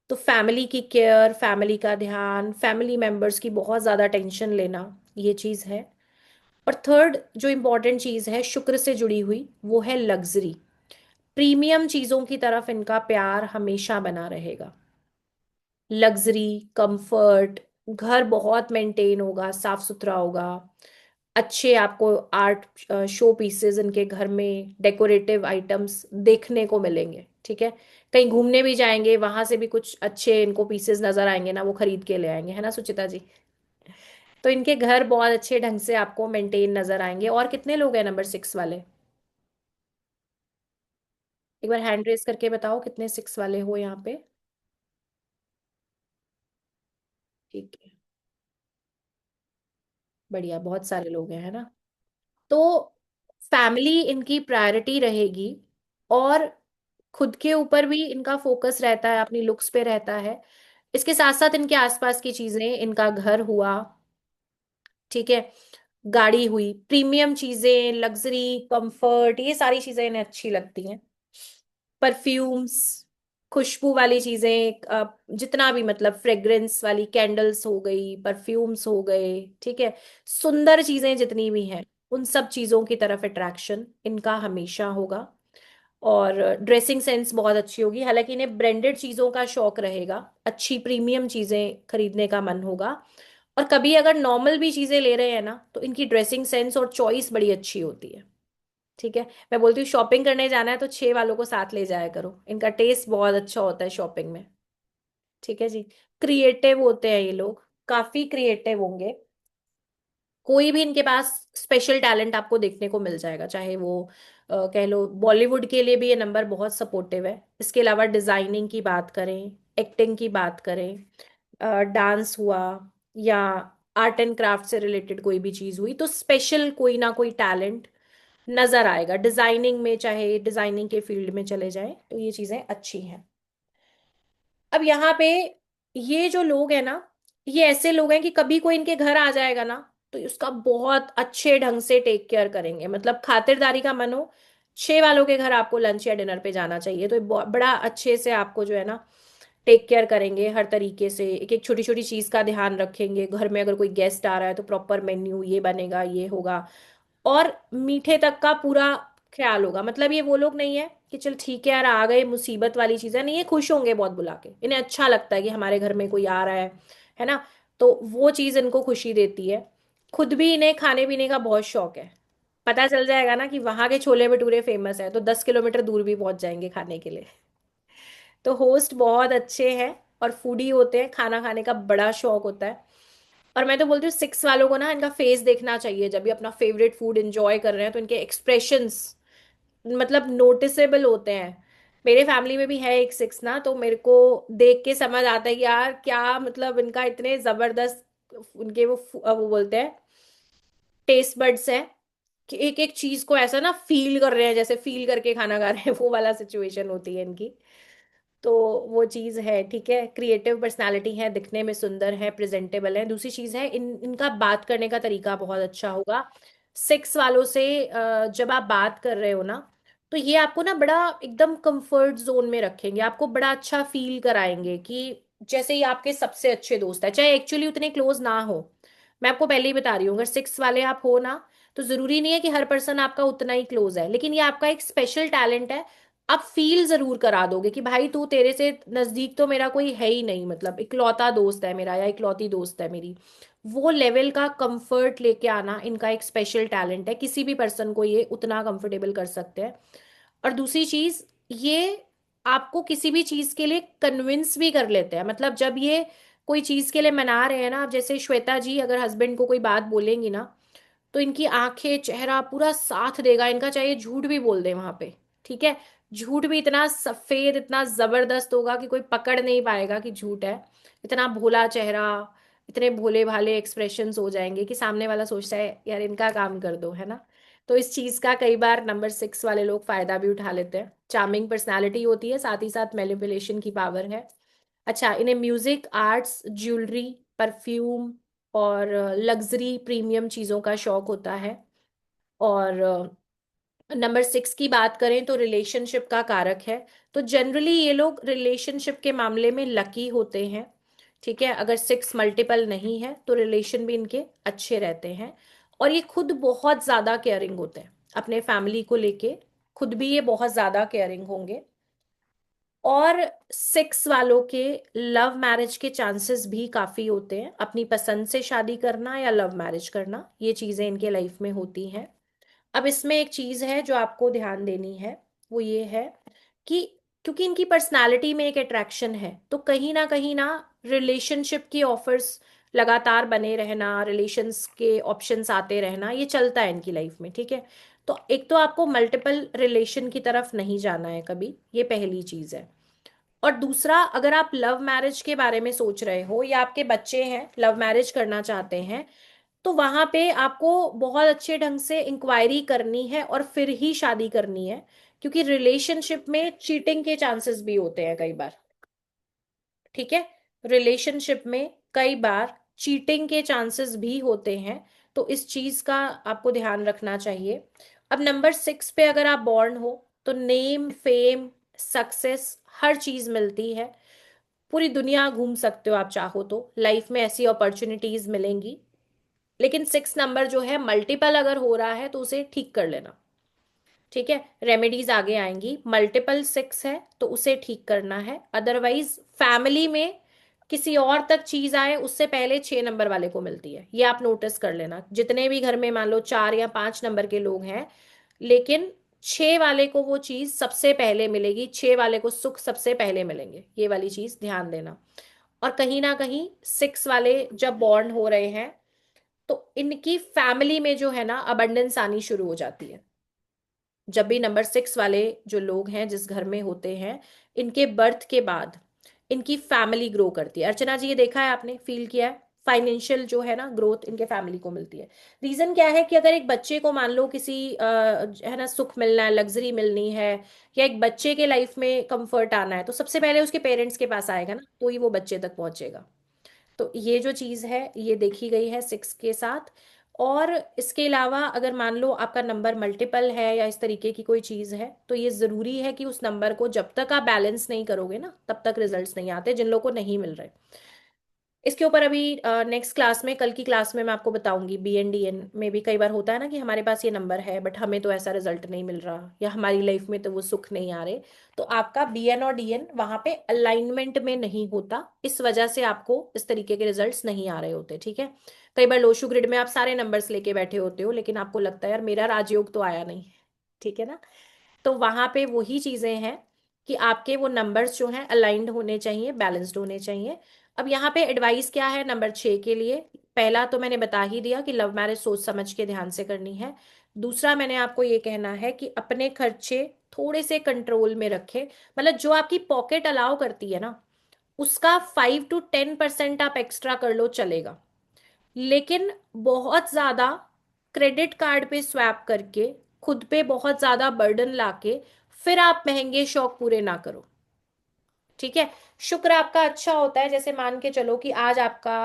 तो फैमिली की केयर, फैमिली का ध्यान, फैमिली मेंबर्स की बहुत ज्यादा टेंशन लेना, ये चीज है। और थर्ड जो इंपॉर्टेंट चीज है शुक्र से जुड़ी हुई, वो है लग्जरी। प्रीमियम चीजों की तरफ इनका प्यार हमेशा बना रहेगा। लग्जरी, कंफर्ट, घर बहुत मेंटेन होगा, साफ सुथरा होगा। अच्छे आपको आर्ट शो पीसेस इनके घर में, डेकोरेटिव आइटम्स देखने को मिलेंगे। ठीक है। कहीं घूमने भी जाएंगे, वहां से भी कुछ अच्छे इनको पीसेस नजर आएंगे ना, वो खरीद के ले आएंगे, है ना सुचिता जी। तो इनके घर बहुत अच्छे ढंग से आपको मेंटेन नजर आएंगे। और कितने लोग हैं नंबर 6 वाले? एक बार हैंड रेस करके बताओ कितने 6 वाले हो यहाँ पे। ठीक है। बढ़िया, बहुत सारे लोग हैं, है ना। तो फैमिली इनकी प्रायोरिटी रहेगी। और खुद के ऊपर भी इनका फोकस रहता है, अपनी लुक्स पे रहता है। इसके साथ साथ इनके आसपास की चीजें, इनका घर हुआ, ठीक है, गाड़ी हुई, प्रीमियम चीजें, लग्जरी, कंफर्ट, ये सारी चीजें इन्हें अच्छी लगती हैं। परफ्यूम्स, खुशबू वाली चीजें, जितना भी मतलब फ्रेग्रेंस वाली कैंडल्स हो गई, परफ्यूम्स हो गए, ठीक है, सुंदर चीजें जितनी भी हैं, उन सब चीजों की तरफ अट्रैक्शन इनका हमेशा होगा। और ड्रेसिंग सेंस बहुत अच्छी होगी। हालांकि इन्हें ब्रांडेड चीजों का शौक रहेगा, अच्छी प्रीमियम चीजें खरीदने का मन होगा। और कभी अगर नॉर्मल भी चीजें ले रहे हैं ना, तो इनकी ड्रेसिंग सेंस और चॉइस बड़ी अच्छी होती है। ठीक है। मैं बोलती हूँ शॉपिंग करने जाना है तो 6 वालों को साथ ले जाया करो, इनका टेस्ट बहुत अच्छा होता है शॉपिंग में। ठीक है जी। क्रिएटिव होते हैं ये लोग, काफी क्रिएटिव होंगे। कोई भी इनके पास स्पेशल टैलेंट आपको देखने को मिल जाएगा, चाहे वो कह लो बॉलीवुड के लिए भी ये नंबर बहुत सपोर्टिव है। इसके अलावा डिजाइनिंग की बात करें, एक्टिंग की बात करें, डांस हुआ, या आर्ट एंड क्राफ्ट से रिलेटेड कोई भी चीज हुई, तो स्पेशल कोई ना कोई टैलेंट नजर आएगा डिजाइनिंग में। चाहे डिजाइनिंग के फील्ड में चले जाएं तो ये चीजें अच्छी हैं। अब यहाँ पे ये जो लोग हैं ना, ये ऐसे लोग हैं कि कभी कोई इनके घर आ जाएगा ना, तो उसका बहुत अच्छे ढंग से टेक केयर करेंगे। मतलब खातिरदारी का मन हो, 6 वालों के घर आपको लंच या डिनर पे जाना चाहिए, तो ये बड़ा अच्छे से आपको जो है ना टेक केयर करेंगे। हर तरीके से एक एक छोटी छोटी चीज का ध्यान रखेंगे। घर में अगर कोई गेस्ट आ रहा है तो प्रॉपर मेन्यू, ये बनेगा, ये होगा। और मीठे तक का पूरा ख्याल होगा। मतलब ये वो लोग नहीं है कि चल ठीक है यार आ गए, मुसीबत वाली चीज है नहीं, ये खुश होंगे बहुत बुला के, इन्हें अच्छा लगता है कि हमारे घर में कोई आ रहा है ना। तो वो चीज इनको खुशी देती है। खुद भी इन्हें खाने पीने का बहुत शौक है। पता चल जाएगा ना कि वहां के छोले भटूरे फेमस है तो 10 किलोमीटर दूर भी पहुंच जाएंगे खाने के लिए। तो होस्ट बहुत अच्छे हैं और फूडी होते हैं, खाना खाने का बड़ा शौक होता है। और मैं तो बोलती हूँ 6 वालों को ना इनका फेस देखना चाहिए, जब भी अपना फेवरेट फूड एंजॉय कर रहे हैं तो इनके एक्सप्रेशंस मतलब नोटिसेबल होते हैं। मेरे फैमिली में भी है एक 6 ना, तो मेरे को देख के समझ आता है कि यार क्या मतलब इनका इतने जबरदस्त उनके वो बोलते हैं टेस्ट बड्स है कि एक एक चीज को ऐसा ना फील कर रहे हैं, जैसे फील करके खाना खा रहे हैं वो वाला सिचुएशन होती है इनकी। तो वो चीज है, ठीक है, क्रिएटिव पर्सनालिटी है, दिखने में सुंदर है, प्रेजेंटेबल है। दूसरी चीज है इनका बात करने का तरीका बहुत अच्छा होगा। 6 वालों से जब आप बात कर रहे हो ना, तो ये आपको ना बड़ा एकदम कंफर्ट जोन में रखेंगे, आपको बड़ा अच्छा फील कराएंगे कि जैसे ये आपके सबसे अच्छे दोस्त है, चाहे एक्चुअली उतने क्लोज ना हो। मैं आपको पहले ही बता रही हूँ, अगर 6 वाले आप हो ना, तो जरूरी नहीं है कि हर पर्सन आपका उतना ही क्लोज है, लेकिन ये आपका एक स्पेशल टैलेंट है। आप फील जरूर करा दोगे कि भाई तू, तेरे से नजदीक तो मेरा कोई है ही नहीं, मतलब इकलौता दोस्त है मेरा या इकलौती दोस्त है मेरी। वो लेवल का कंफर्ट लेके आना इनका एक स्पेशल टैलेंट है, किसी भी पर्सन को ये उतना कंफर्टेबल कर सकते हैं। और दूसरी चीज, ये आपको किसी भी चीज के लिए कन्विंस भी कर लेते हैं। मतलब जब ये कोई चीज के लिए मना रहे हैं ना, अब जैसे श्वेता जी अगर हस्बैंड को कोई बात बोलेंगी ना, तो इनकी आंखें चेहरा पूरा साथ देगा इनका, चाहे झूठ भी बोल दे वहां पे, ठीक है। झूठ भी इतना सफेद इतना जबरदस्त होगा कि कोई पकड़ नहीं पाएगा कि झूठ है। इतना भोला चेहरा, इतने भोले भाले एक्सप्रेशंस हो जाएंगे कि सामने वाला सोचता है यार इनका काम कर दो, है ना। तो इस चीज का कई बार नंबर 6 वाले लोग फायदा भी उठा लेते हैं। चार्मिंग पर्सनालिटी होती है, साथ ही साथ मैनिपुलेशन की पावर है। अच्छा, इन्हें म्यूजिक, आर्ट्स, ज्वेलरी, परफ्यूम और लग्जरी प्रीमियम चीज़ों का शौक होता है। और नंबर 6 की बात करें तो रिलेशनशिप का कारक है। तो जनरली ये लोग रिलेशनशिप के मामले में लकी होते हैं, ठीक है। अगर 6 मल्टीपल नहीं है तो रिलेशन भी इनके अच्छे रहते हैं। और ये खुद बहुत ज़्यादा केयरिंग होते हैं अपने फैमिली को लेके, खुद भी ये बहुत ज़्यादा केयरिंग होंगे। और 6 वालों के लव मैरिज के चांसेस भी काफी होते हैं, अपनी पसंद से शादी करना या लव मैरिज करना, ये चीजें इनके लाइफ में होती हैं। अब इसमें एक चीज है जो आपको ध्यान देनी है, वो ये है कि क्योंकि इनकी पर्सनालिटी में एक अट्रैक्शन है, तो कहीं ना रिलेशनशिप की ऑफर्स लगातार बने रहना, रिलेशंस के ऑप्शंस आते रहना, ये चलता है इनकी लाइफ में, ठीक है। तो एक तो आपको मल्टीपल रिलेशन की तरफ नहीं जाना है कभी, ये पहली चीज है। और दूसरा, अगर आप लव मैरिज के बारे में सोच रहे हो या आपके बच्चे हैं लव मैरिज करना चाहते हैं, तो वहां पे आपको बहुत अच्छे ढंग से इंक्वायरी करनी है और फिर ही शादी करनी है, क्योंकि रिलेशनशिप में चीटिंग के चांसेस भी होते हैं कई बार, ठीक है। रिलेशनशिप में कई बार चीटिंग के चांसेस भी होते हैं, तो इस चीज का आपको ध्यान रखना चाहिए। अब नंबर 6 पे अगर आप बॉर्न हो, तो नेम, फेम, सक्सेस, हर चीज मिलती है। पूरी दुनिया घूम सकते हो आप चाहो तो, लाइफ में ऐसी अपॉर्चुनिटीज मिलेंगी। लेकिन 6 नंबर जो है मल्टीपल अगर हो रहा है तो उसे ठीक कर लेना, ठीक है। रेमेडीज आगे आएंगी। मल्टीपल 6 है तो उसे ठीक करना है, अदरवाइज फैमिली में किसी और तक चीज आए उससे पहले 6 नंबर वाले को मिलती है, ये आप नोटिस कर लेना। जितने भी घर में मान लो 4 या 5 नंबर के लोग हैं, लेकिन 6 वाले को वो चीज सबसे पहले मिलेगी, 6 वाले को सुख सबसे पहले मिलेंगे, ये वाली चीज ध्यान देना। और कहीं ना कहीं 6 वाले जब बॉर्न हो रहे हैं, तो इनकी फैमिली में जो है ना अबंडेंस आनी शुरू हो जाती है। जब भी नंबर 6 वाले जो लोग हैं जिस घर में होते हैं, इनके बर्थ के बाद इनकी फैमिली ग्रो करती है। अर्चना जी, ये देखा है आपने, फील किया है, फाइनेंशियल जो है ना ग्रोथ इनके फैमिली को मिलती है। रीजन क्या है कि अगर एक बच्चे को मान लो किसी है ना सुख मिलना है, लग्जरी मिलनी है, या एक बच्चे के लाइफ में कंफर्ट आना है, तो सबसे पहले उसके पेरेंट्स के पास आएगा ना, तो ही वो बच्चे तक पहुंचेगा। तो ये जो चीज है ये देखी गई है 6 के साथ। और इसके अलावा अगर मान लो आपका नंबर मल्टीपल है या इस तरीके की कोई चीज है, तो ये जरूरी है कि उस नंबर को जब तक आप बैलेंस नहीं करोगे ना, तब तक रिजल्ट्स नहीं आते जिन लोगों को नहीं मिल रहे। इसके ऊपर अभी नेक्स्ट क्लास में, कल की क्लास में मैं आपको बताऊंगी। BNDN में भी कई बार होता है ना कि हमारे पास ये नंबर है बट हमें तो ऐसा रिजल्ट नहीं मिल रहा, या हमारी लाइफ में तो वो सुख नहीं आ रहे। तो आपका BN और DN वहां पे अलाइनमेंट में नहीं होता, इस वजह से आपको इस तरीके के रिजल्ट्स नहीं आ रहे होते, ठीक है। कई बार लोशू ग्रिड में आप सारे नंबर्स लेके बैठे होते हो लेकिन आपको लगता है यार मेरा राजयोग तो आया नहीं, ठीक है ना। तो वहां पे वही चीजें हैं कि आपके वो नंबर्स जो हैं अलाइंड होने चाहिए, बैलेंस्ड होने चाहिए। अब यहाँ पे एडवाइस क्या है नंबर 6 के लिए? पहला तो मैंने बता ही दिया कि लव मैरिज सोच समझ के ध्यान से करनी है। दूसरा मैंने आपको ये कहना है कि अपने खर्चे थोड़े से कंट्रोल में रखें। मतलब जो आपकी पॉकेट अलाउ करती है ना, उसका 5 to 10% आप एक्स्ट्रा कर लो चलेगा, लेकिन बहुत ज्यादा क्रेडिट कार्ड पे स्वैप करके खुद पे बहुत ज्यादा बर्डन लाके फिर आप महंगे शौक पूरे ना करो, ठीक है। शुक्र आपका अच्छा होता है, जैसे मान के चलो कि आज आपका,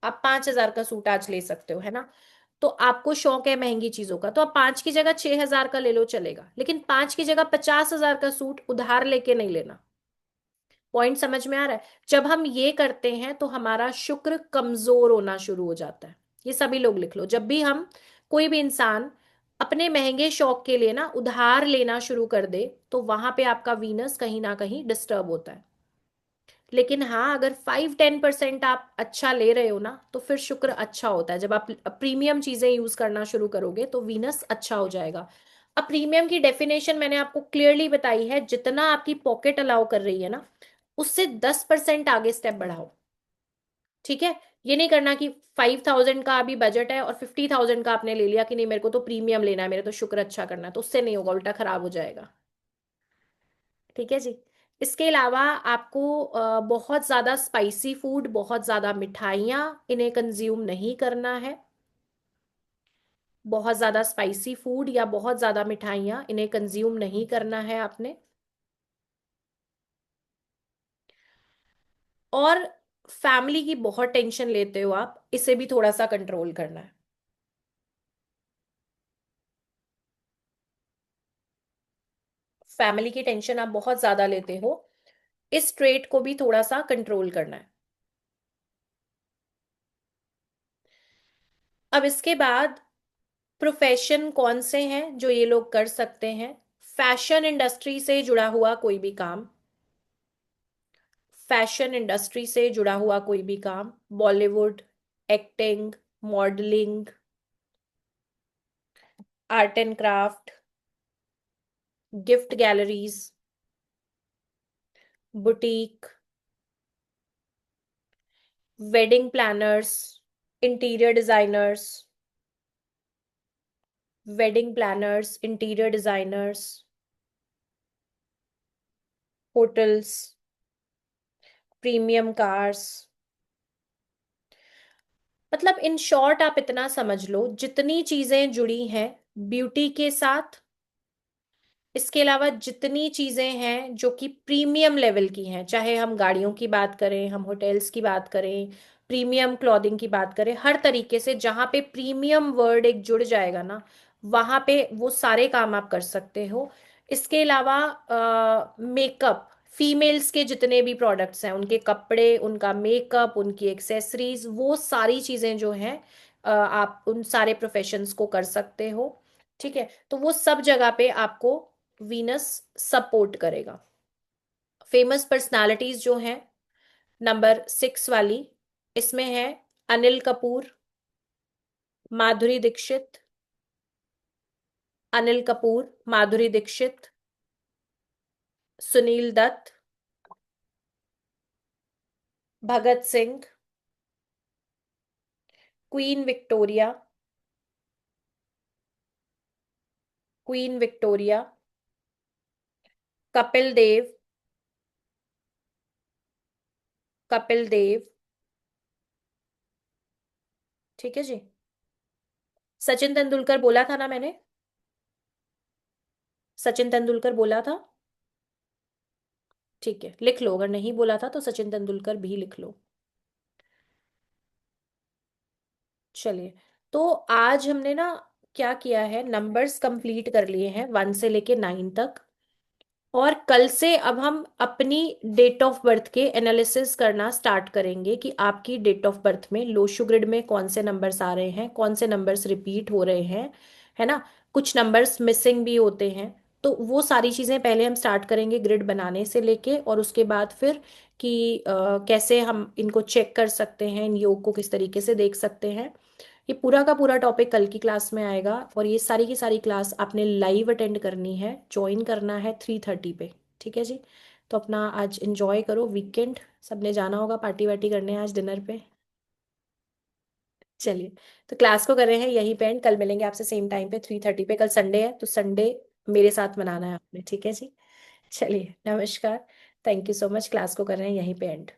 आप 5,000 का सूट आज ले सकते हो, है ना। तो आपको शौक है महंगी चीजों का, तो आप 5 की जगह 6,000 का ले लो चलेगा, लेकिन 5 की जगह 50,000 का सूट उधार लेके नहीं लेना। पॉइंट समझ में आ रहा है? जब हम ये करते हैं तो हमारा शुक्र कमजोर होना शुरू हो जाता है। ये सभी लोग लिख लो, जब भी हम, कोई भी इंसान अपने महंगे शौक के लिए ना उधार लेना शुरू कर दे तो वहां पे आपका वीनस कहीं ना कहीं डिस्टर्ब होता है। लेकिन हाँ, अगर 5-10% आप अच्छा ले रहे हो ना तो फिर शुक्र अच्छा होता है। जब आप प्रीमियम चीजें यूज करना शुरू करोगे तो वीनस अच्छा हो जाएगा। अब प्रीमियम की डेफिनेशन मैंने आपको क्लियरली बताई है, जितना आपकी पॉकेट अलाउ कर रही है ना उससे 10% आगे स्टेप बढ़ाओ, ठीक है। ये नहीं करना कि 5,000 का अभी बजट है और 50,000 का आपने ले लिया कि नहीं मेरे को तो प्रीमियम लेना है, मेरे तो शुक्र अच्छा करना है, तो उससे नहीं होगा, उल्टा खराब हो जाएगा, ठीक है जी। इसके अलावा आपको बहुत ज़्यादा स्पाइसी फूड, बहुत ज़्यादा मिठाइयाँ, इन्हें कंज्यूम नहीं करना है। बहुत ज़्यादा स्पाइसी फूड या बहुत ज़्यादा मिठाइयाँ इन्हें कंज्यूम नहीं करना है आपने। और फैमिली की बहुत टेंशन लेते हो आप, इसे भी थोड़ा सा कंट्रोल करना है। फैमिली की टेंशन आप बहुत ज़्यादा लेते हो, इस ट्रेट को भी थोड़ा सा कंट्रोल करना है। अब इसके बाद प्रोफेशन कौन से हैं जो ये लोग कर सकते हैं? फैशन इंडस्ट्री से जुड़ा हुआ कोई भी काम, फैशन इंडस्ट्री से जुड़ा हुआ कोई भी काम, Bollywood, acting, modelling, art and craft, gift galleries, boutique, wedding planners, interior designers, wedding planners, interior designers, hotels, premium cars. मतलब इन शॉर्ट आप इतना समझ लो, जितनी चीजें जुड़ी हैं ब्यूटी के साथ, इसके अलावा जितनी चीजें हैं जो कि प्रीमियम लेवल की हैं, चाहे हम गाड़ियों की बात करें, हम होटल्स की बात करें, प्रीमियम क्लॉथिंग की बात करें, हर तरीके से जहां पे प्रीमियम वर्ड एक जुड़ जाएगा ना वहां पे वो सारे काम आप कर सकते हो। इसके अलावा मेकअप, फीमेल्स के जितने भी प्रोडक्ट्स हैं, उनके कपड़े, उनका मेकअप, उनकी एक्सेसरीज, वो सारी चीजें जो हैं आप उन सारे प्रोफेशंस को कर सकते हो, ठीक है। तो वो सब जगह पे आपको वीनस सपोर्ट करेगा। फेमस पर्सनालिटीज जो हैं, नंबर 6 वाली, इसमें है Anil Kapoor, Madhuri Dixit, Anil Kapoor, Madhuri Dixit, Sunil Dutt, Bhagat Singh, Queen Victoria, Queen Victoria, Kapil Dev, Kapil Dev, ठीक है जी। सचिन तेंदुलकर बोला था ना मैंने, सचिन तेंदुलकर बोला था, ठीक है लिख लो, अगर नहीं बोला था तो सचिन तेंदुलकर भी लिख लो। चलिए, तो आज हमने ना क्या किया है, नंबर्स कंप्लीट कर लिए हैं 1 से लेके 9 तक। और कल से अब हम अपनी डेट ऑफ बर्थ के एनालिसिस करना स्टार्ट करेंगे कि आपकी डेट ऑफ बर्थ में लोशो ग्रिड में कौन से नंबर्स आ रहे हैं, कौन से नंबर्स रिपीट हो रहे हैं, है ना। कुछ नंबर्स मिसिंग भी होते हैं। तो वो सारी चीज़ें पहले हम स्टार्ट करेंगे ग्रिड बनाने से लेके, और उसके बाद फिर कि कैसे हम इनको चेक कर सकते हैं, इन योग को किस तरीके से देख सकते हैं। ये पूरा का पूरा टॉपिक कल की क्लास में आएगा, और ये सारी की सारी क्लास आपने लाइव अटेंड करनी है, ज्वाइन करना है 3:30 पे। ठीक है जी। तो अपना आज एंजॉय करो वीकेंड। सबने जाना होगा पार्टी वार्टी करने आज डिनर पे। चलिए, तो क्लास को कर रहे हैं यहीं पे एंड, कल मिलेंगे आपसे सेम टाइम पे 3:30 पे। कल संडे है तो संडे मेरे साथ मनाना है आपने, ठीक है जी। चलिए, नमस्कार। Thank you so much. Class को कर रहे हैं यहीं पे एंड।